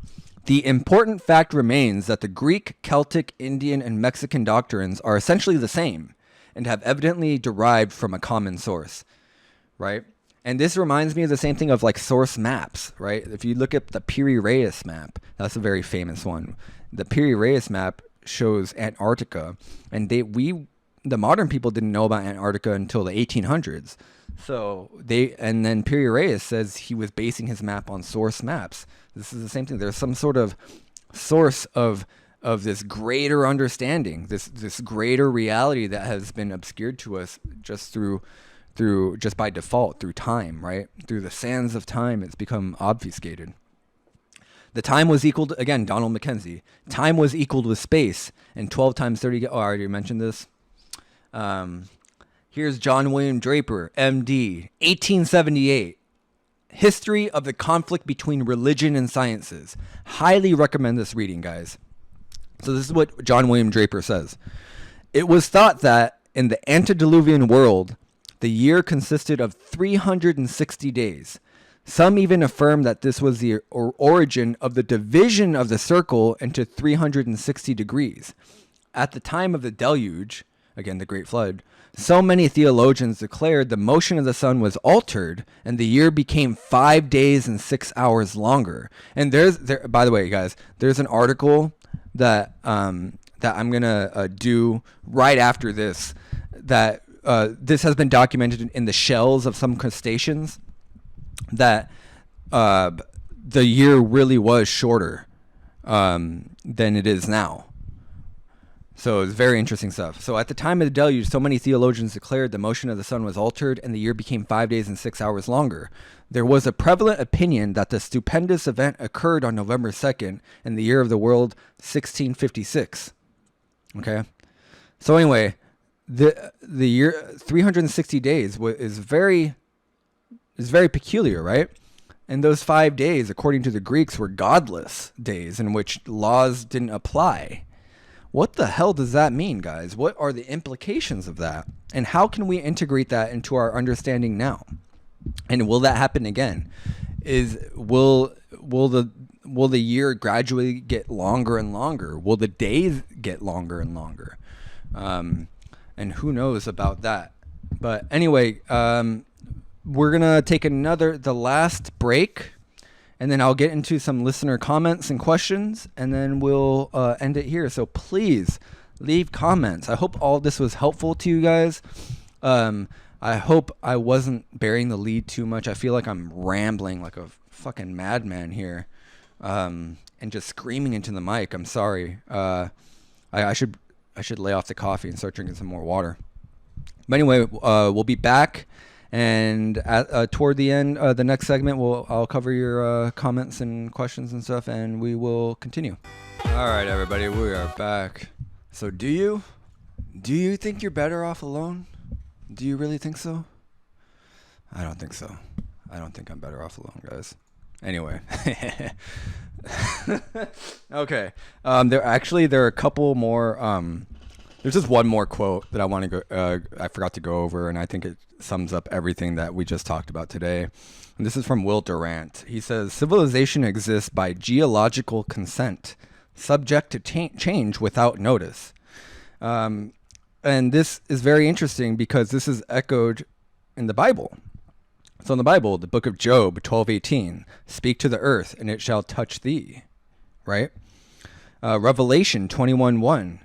[SPEAKER 1] The important fact remains that the Greek, Celtic, Indian, and Mexican doctrines are essentially the same and have evidently derived from a common source, right? And this reminds me of the same thing of like source maps, right? If you look at the Piri-Reis map, that's a very famous one. The Piri-Reis map shows Antarctica, and the modern people didn't know about Antarctica until the 1800s. So and then Piri-Reis says he was basing his map on source maps. This is the same thing. There's some sort of source of this greater understanding, this greater reality that has been obscured to us just just by default, through time, right? Through the sands of time, it's become obfuscated. The time was equal to, again, Donald Mackenzie, time was equaled with space, and 12 times 30, I already mentioned this. Here's John William Draper, MD, 1878. History of the Conflict Between Religion and Sciences. Highly recommend this reading, guys. So this is what John William Draper says. It was thought that in the antediluvian world, the year consisted of 360 days. Some even affirm that this was the origin of the division of the circle into 360 degrees. At the time of the deluge, again the Great Flood, so many theologians declared the motion of the sun was altered and the year became 5 days and 6 hours longer. And by the way, guys, there's an article that that I'm gonna do right after this. That this has been documented in the shells of some crustaceans. That the year really was shorter than it is now. So it's very interesting stuff. So at the time of the deluge, so many theologians declared the motion of the sun was altered and the year became 5 days and 6 hours longer. There was a prevalent opinion that the stupendous event occurred on November 2nd in the year of the world 1656. Okay. So anyway, the year 360 days is very peculiar, right? And those 5 days, according to the Greeks, were godless days in which laws didn't apply. What the hell does that mean, guys? What are the implications of that? And how can we integrate that into our understanding now? And will that happen again? Will the year gradually get longer and longer? Will the days get longer and longer? And who knows about that? But anyway, we're gonna take the last break. And then I'll get into some listener comments and questions, and then we'll end it here. So please leave comments. I hope all this was helpful to you guys. I hope I wasn't burying the lead too much. I feel like I'm rambling like a fucking madman here, and just screaming into the mic. I'm sorry. I should lay off the coffee and start drinking some more water. But anyway, we'll be back. And toward the end, the next segment, I'll cover your comments and questions and stuff, and we will continue. All right, everybody, we are back. So do you think you're better off alone? Do you really think so? I don't think so. I don't think I'm better off alone, guys. Anyway. Okay. There are a couple more. There's just one more quote that I want to go. I forgot to go over, and I think it sums up everything that we just talked about today. And this is from Will Durant. He says, "Civilization exists by geological consent, subject to change without notice." And this is very interesting because this is echoed in the Bible. So in the Bible, the book of Job 12:18, "Speak to the earth, and it shall touch thee." Right? Revelation 21:1.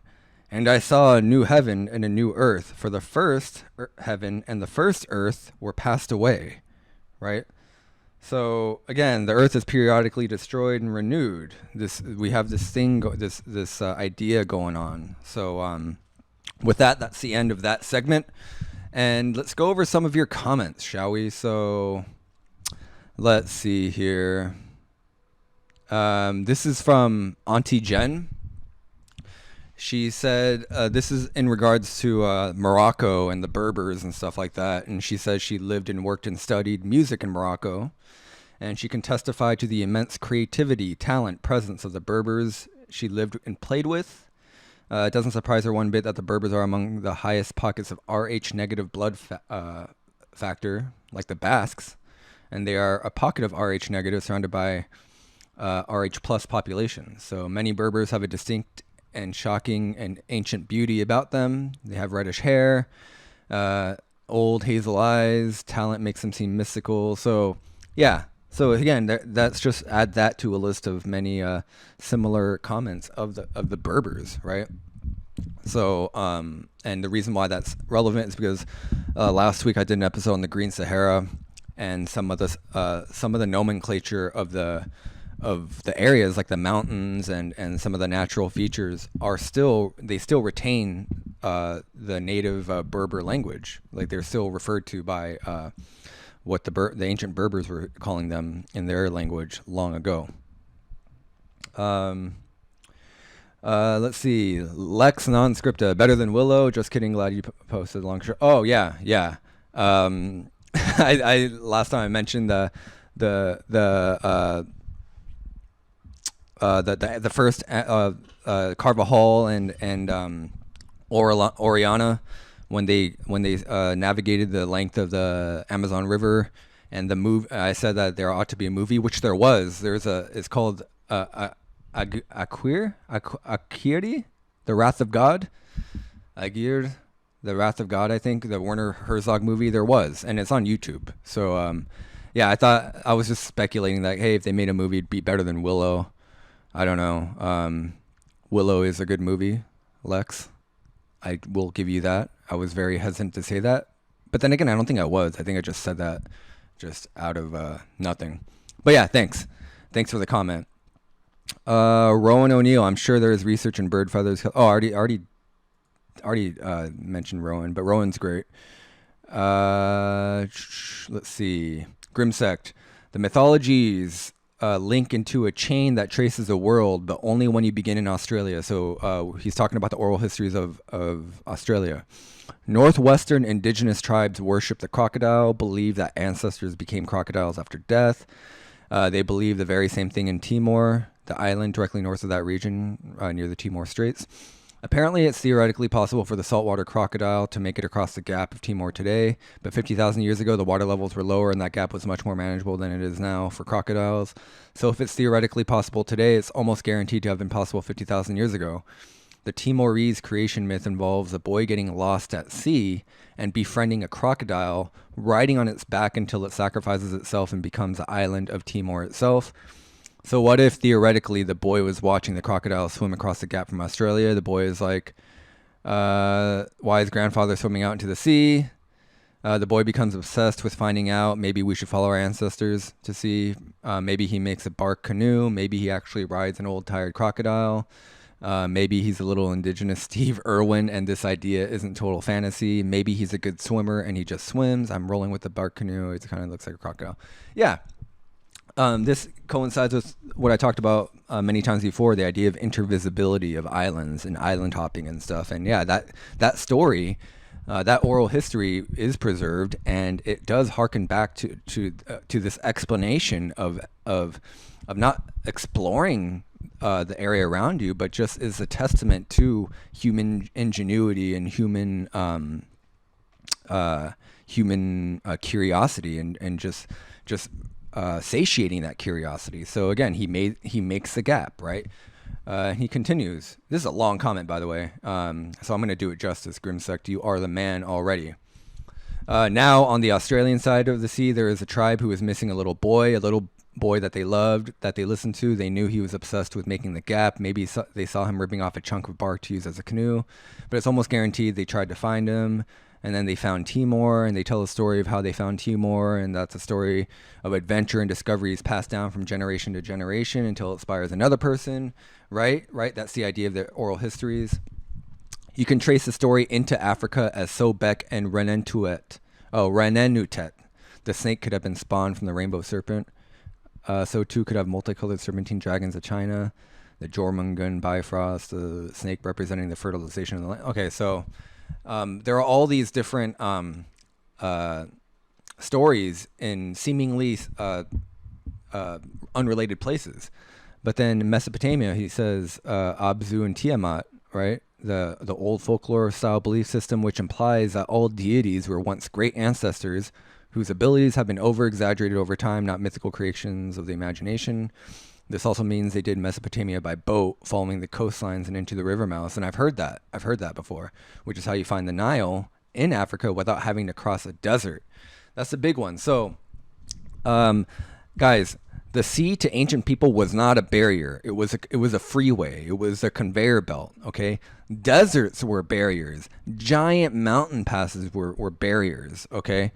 [SPEAKER 1] "And I saw a new heaven and a new earth, for the first heaven and the first earth were passed away." Right? So again, the earth is periodically destroyed and renewed. We have this thing, this idea going on. So with that, that's the end of that segment. And let's go over some of your comments, shall we? So let's see here. This is from Auntie Jen. She said, this is in regards to Morocco and the Berbers and stuff like that. And she says she lived and worked and studied music in Morocco. And she can testify to the immense creativity, talent, presence of the Berbers she lived and played with. It doesn't surprise her one bit that the Berbers are among the highest pockets of Rh negative blood factor, like the Basques. And they are a pocket of Rh negative surrounded by Rh plus population. So many Berbers have a distinct and shocking and ancient beauty about them. They have reddish hair, old hazel eyes. Talent makes them seem mystical. So yeah. So again, that's just add that to a list of many similar comments of the Berbers, right? So and the reason why that's relevant is because last week I did an episode on the Green Sahara, and some of the nomenclature of the areas, like the mountains and some of the natural features, still retain the native Berber language. Like they're still referred to by what the ancient Berbers were calling them in their language long ago. Let's see. Lex non-scripta, better than Willow. Just kidding. Glad you posted long shirt. Oh yeah. I last time I mentioned the first Carvajal and Oriana when they navigated the length of the Amazon River And the movie, I said that there ought to be a movie, which there was. It's called Akiri, The Wrath of God. Agir, The Wrath of God, I think, the Werner Herzog movie. There was, and it's on YouTube. So, yeah, I was just speculating that, hey, if they made a movie, it'd be better than Willow. I don't know. Willow is a good movie, Lex. I will give you that. I was very hesitant to say that. But then again, I don't think I was. I think I just said that just out of nothing. But yeah, thanks. Thanks for the comment. Rowan O'Neill, I'm sure there is research in bird feathers. Oh, already mentioned Rowan, but Rowan's great. Let's see. Grimsect. The mythologies link into a chain that traces the world, but only when you begin in Australia. So he's talking about the oral histories of Australia. Northwestern indigenous tribes worship the crocodile, believe that ancestors became crocodiles after death. They believe the very same thing in Timor, the island directly north of that region, near the Timor Straits. Apparently, it's theoretically possible for the saltwater crocodile to make it across the gap of Timor today, but 50,000 years ago, the water levels were lower and that gap was much more manageable than it is now for crocodiles. So if it's theoretically possible today, it's almost guaranteed to have been possible 50,000 years ago. The Timorese creation myth involves a boy getting lost at sea and befriending a crocodile, riding on its back until it sacrifices itself and becomes the island of Timor itself. So what if theoretically the boy was watching the crocodile swim across the gap from Australia? The boy is like, why is grandfather swimming out into the sea? The boy becomes obsessed with finding out. Maybe we should follow our ancestors to see. Maybe he makes a bark canoe. Maybe he actually rides an old tired crocodile. Maybe he's a little indigenous Steve Irwin and this idea isn't total fantasy. Maybe he's a good swimmer and he just swims. I'm rolling with the bark canoe. It kind of looks like a crocodile. Yeah. This coincides with what I talked about many times before, the idea of intervisibility of islands and island hopping and stuff. And yeah, that story, that oral history is preserved, and it does harken back to this explanation of not exploring the area around you, but just is a testament to human ingenuity and human curiosity and just satiating that curiosity. So again, he makes the gap, right? He continues. This is a long comment, by the way. So I'm going to do it justice. Grimsect, you are the man already. Now on the Australian side of the sea, there is a tribe who is missing a little boy that they loved, that they listened to. They knew he was obsessed with making the gap. Maybe they saw him ripping off a chunk of bark to use as a canoe, but it's almost guaranteed they tried to find him. And then they found Timor, and they tell the story of how they found Timor, and that's a story of adventure and discoveries passed down from generation to generation until it inspires another person, right? Right? That's the idea of the oral histories. You can trace the story into Africa as Sobek and Renenutet. The snake could have been spawned from the rainbow serpent. So too could have multicolored serpentine dragons of China, the Jormungand Bifrost, the snake representing the fertilization of the land. Okay, so there are all these different stories in seemingly unrelated places. But then in Mesopotamia, he says Abzu and Tiamat, right? The old folklore style belief system, which implies that all deities were once great ancestors whose abilities have been over-exaggerated over time, not mythical creations of the imagination. This also means they did Mesopotamia by boat, following the coastlines and into the river mouths. And I've heard that before, which is how you find the Nile in Africa without having to cross a desert. That's the big one. So, guys, the sea to ancient people was not a barrier. It was a freeway. It was a conveyor belt, okay? Deserts were barriers. Giant mountain passes were barriers, okay?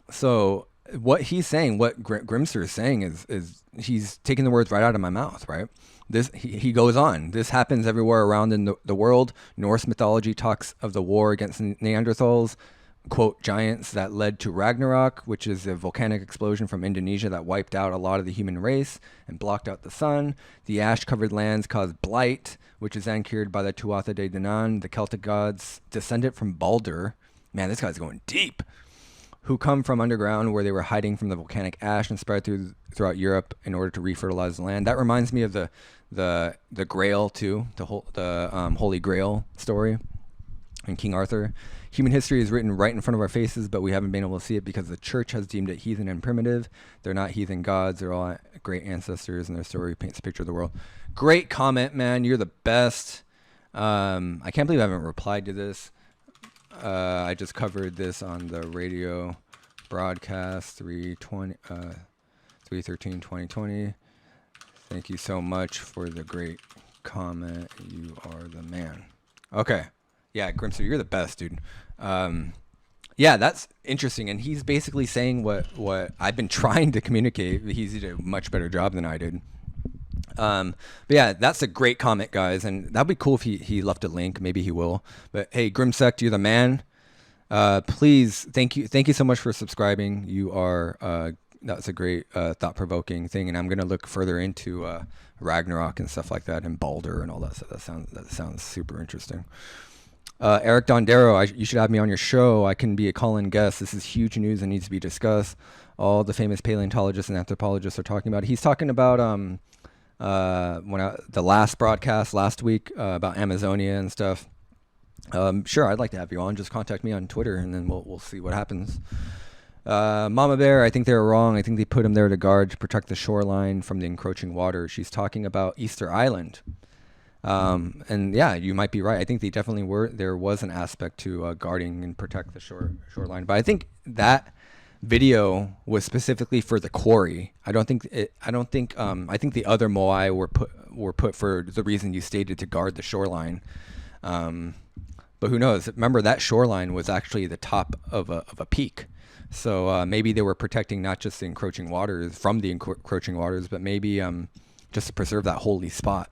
[SPEAKER 1] So what he's saying, what Grimster is saying is he's taking the words right out of my mouth, right? He goes on. This happens everywhere around in the world. Norse mythology talks of the war against Neanderthals, quote, giants that led to Ragnarok, which is a volcanic explosion from Indonesia that wiped out a lot of the human race and blocked out the sun. The ash-covered lands caused blight, which is then cured by the Tuatha De Danann, the Celtic gods descended from Baldur. Man, this guy's going deep. Who come from underground where they were hiding from the volcanic ash and spread throughout Europe in order to refertilize the land. That reminds me of the Grail too, the Holy Grail story in King Arthur. Human history is written right in front of our faces, but we haven't been able to see it because the church has deemed it heathen and primitive. They're not heathen gods. They're all great ancestors, and their story paints a picture of the world. Great comment, man. You're the best. I can't believe I haven't replied to this. I just covered this on the radio broadcast 3/13/2020. Thank you so much for the great comment. You are the man. Okay. Yeah, Grimster, you're the best, dude. Yeah, that's interesting. And he's basically saying what I've been trying to communicate. He did a much better job than I did. But yeah, that's a great comment, guys. And that'd be cool if he left a link. Maybe he will. But hey, Grimsect, you're the man. Please, thank you so much for subscribing. You are that's a great thought-provoking thing, and I'm gonna look further into Ragnarok and stuff like that, and Baldur and all that stuff. That sounds super interesting. Eric Dondero, you should have me on your show. I can be a call-in guest. This is huge news and needs to be discussed. All the famous paleontologists and anthropologists are talking about it. He's talking about the last broadcast last week about Amazonia and stuff. Sure, I'd like to have you on. Just contact me on Twitter, and then we'll see what happens. Mama Bear, I think they were wrong. I think they put him there to protect the shoreline from the encroaching water. She's talking about Easter Island. And yeah, you might be right. I think they definitely were. There was an aspect to guarding and protect the shoreline. But I think that video was specifically for the quarry. I think the other moai were put for the reason you stated, to guard the shoreline. But who knows? Remember, that shoreline was actually the top of a peak. So maybe they were protecting not just the encroaching waters from the encroaching waters, but maybe just to preserve that holy spot.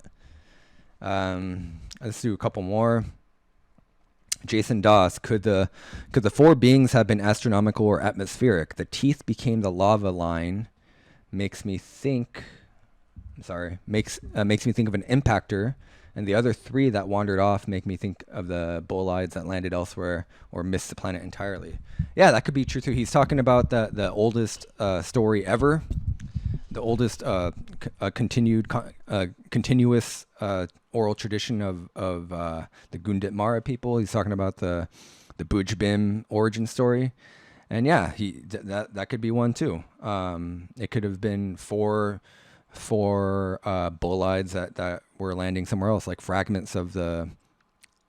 [SPEAKER 1] Let's do a couple more. Jason Doss, could the four beings have been astronomical or atmospheric? The teeth became the lava line. Makes me think of an impactor, and the other three that wandered off make me think of the bolides that landed elsewhere or missed the planet entirely. Yeah, that could be true too. He's talking about the oldest story ever, the oldest continuous oral tradition of the Gundit Mara people. He's talking about the Bujbim origin story, and yeah, that could be one too. It could have been four bolides that were landing somewhere else, like fragments of the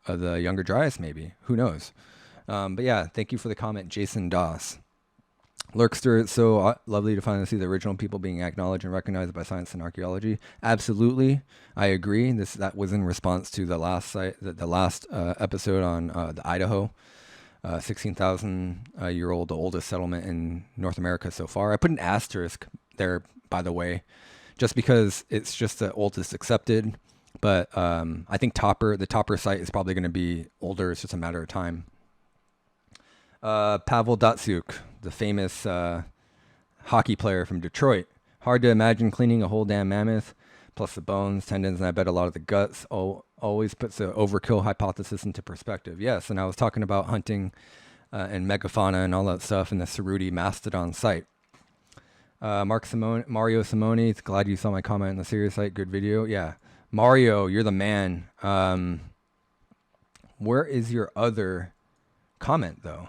[SPEAKER 1] younger Dryas, maybe. Who knows? But yeah, thank you for the comment, Jason Doss. Lurkster, it's so lovely to finally see the original people being acknowledged and recognized by science and archaeology. Absolutely, I agree. That was in response to the last episode on the Idaho, 16,000-year-old, the oldest settlement in North America so far. I put an asterisk there, by the way, just because it's just the oldest accepted. But I think the Topper site is probably going to be older. It's just a matter of time. Pavel Datsyuk, the famous hockey player from Detroit. Hard to imagine cleaning a whole damn mammoth, plus the bones, tendons, and I bet a lot of the guts. Always puts the overkill hypothesis into perspective. Yes, and I was talking about hunting and megafauna and all that stuff in the Cerruti Mastodon site. Mario Simone, glad you saw my comment on the Sirius site. Good video. Yeah. Mario, you're the man. Where is your other comment, though?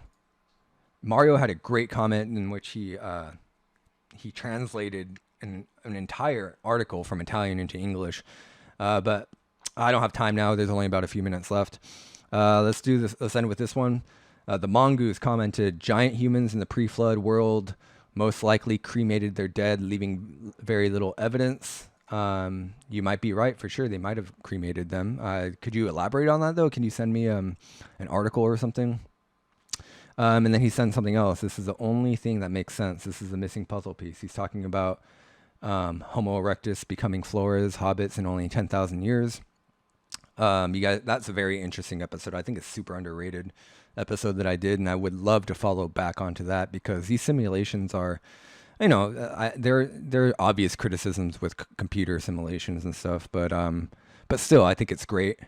[SPEAKER 1] Mario had a great comment in which he translated an entire article from Italian into English, but I don't have time now. There's only about a few minutes left. Let's do this. Let's end with this one. The Mongoose commented, giant humans in the pre-flood world most likely cremated their dead, leaving very little evidence. You might be right, for sure. They might have cremated them. Could you elaborate on that, though? Can you send me an article or something? And then he sends something else. This is the only thing that makes sense. This is the missing puzzle piece. He's talking about Homo erectus becoming floras, hobbits in only 10,000 years. You guys, that's a very interesting episode. I think it's super underrated episode that I did, and I would love to follow back onto that, because these simulations are, there are obvious criticisms with computer simulations and stuff, but still, I think it's great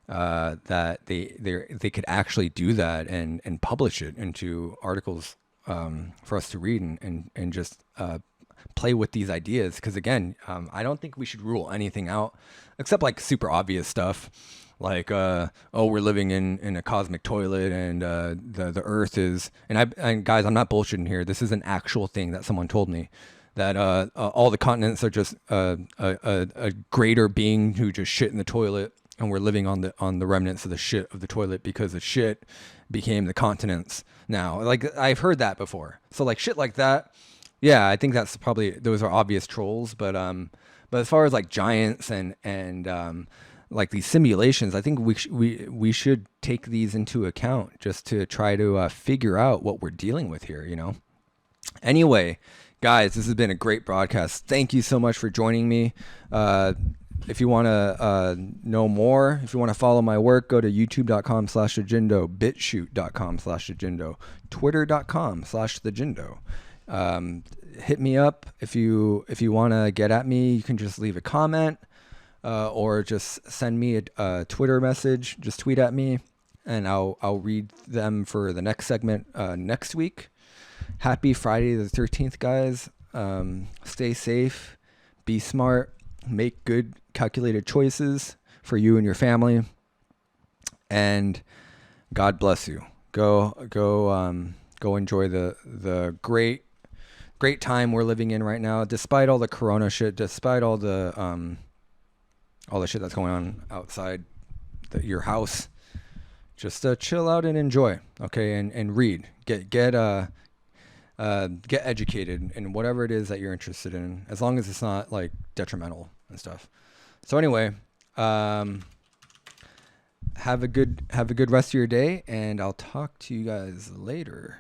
[SPEAKER 1] that they could actually do that and publish it into articles for us to read and just play with these ideas, because again, I don't think we should rule anything out except like super obvious stuff, like oh, we're living in a cosmic toilet, and the Earth is, and guys, I'm not bullshitting here. This is an actual thing that someone told me, that all the continents are just a greater being who just shit in the toilet, and we're living on the remnants of the shit of the toilet, because the shit became the continents now. Like, I've heard that before. So like shit like that, yeah, I think that's probably, those are obvious trolls. But as far as like giants and like these simulations, I think we should take these into account, just to try to figure out what we're dealing with here, you know. Anyway, guys, this has been a great broadcast. Thank you so much for joining me. If you want to know more, if you want to follow my work, go to youtube.com/thejindo, bitshoot.com/thejindo, twitter.com/thejindo. Hit me up if you want to get at me. You can just leave a comment, or just send me a Twitter message. Just tweet at me, and I'll read them for the next segment next week. Happy Friday the 13th, guys. Stay safe, be smart, make good calculated choices for you and your family, and God bless you. Go enjoy the great time we're living in right now, despite all the corona shit, despite all the shit that's going on outside your house. Just chill out and enjoy, okay, and read, get educated in whatever it is that you're interested in, as long as it's not like detrimental and stuff. So anyway, have a good rest of your day, and I'll talk to you guys later.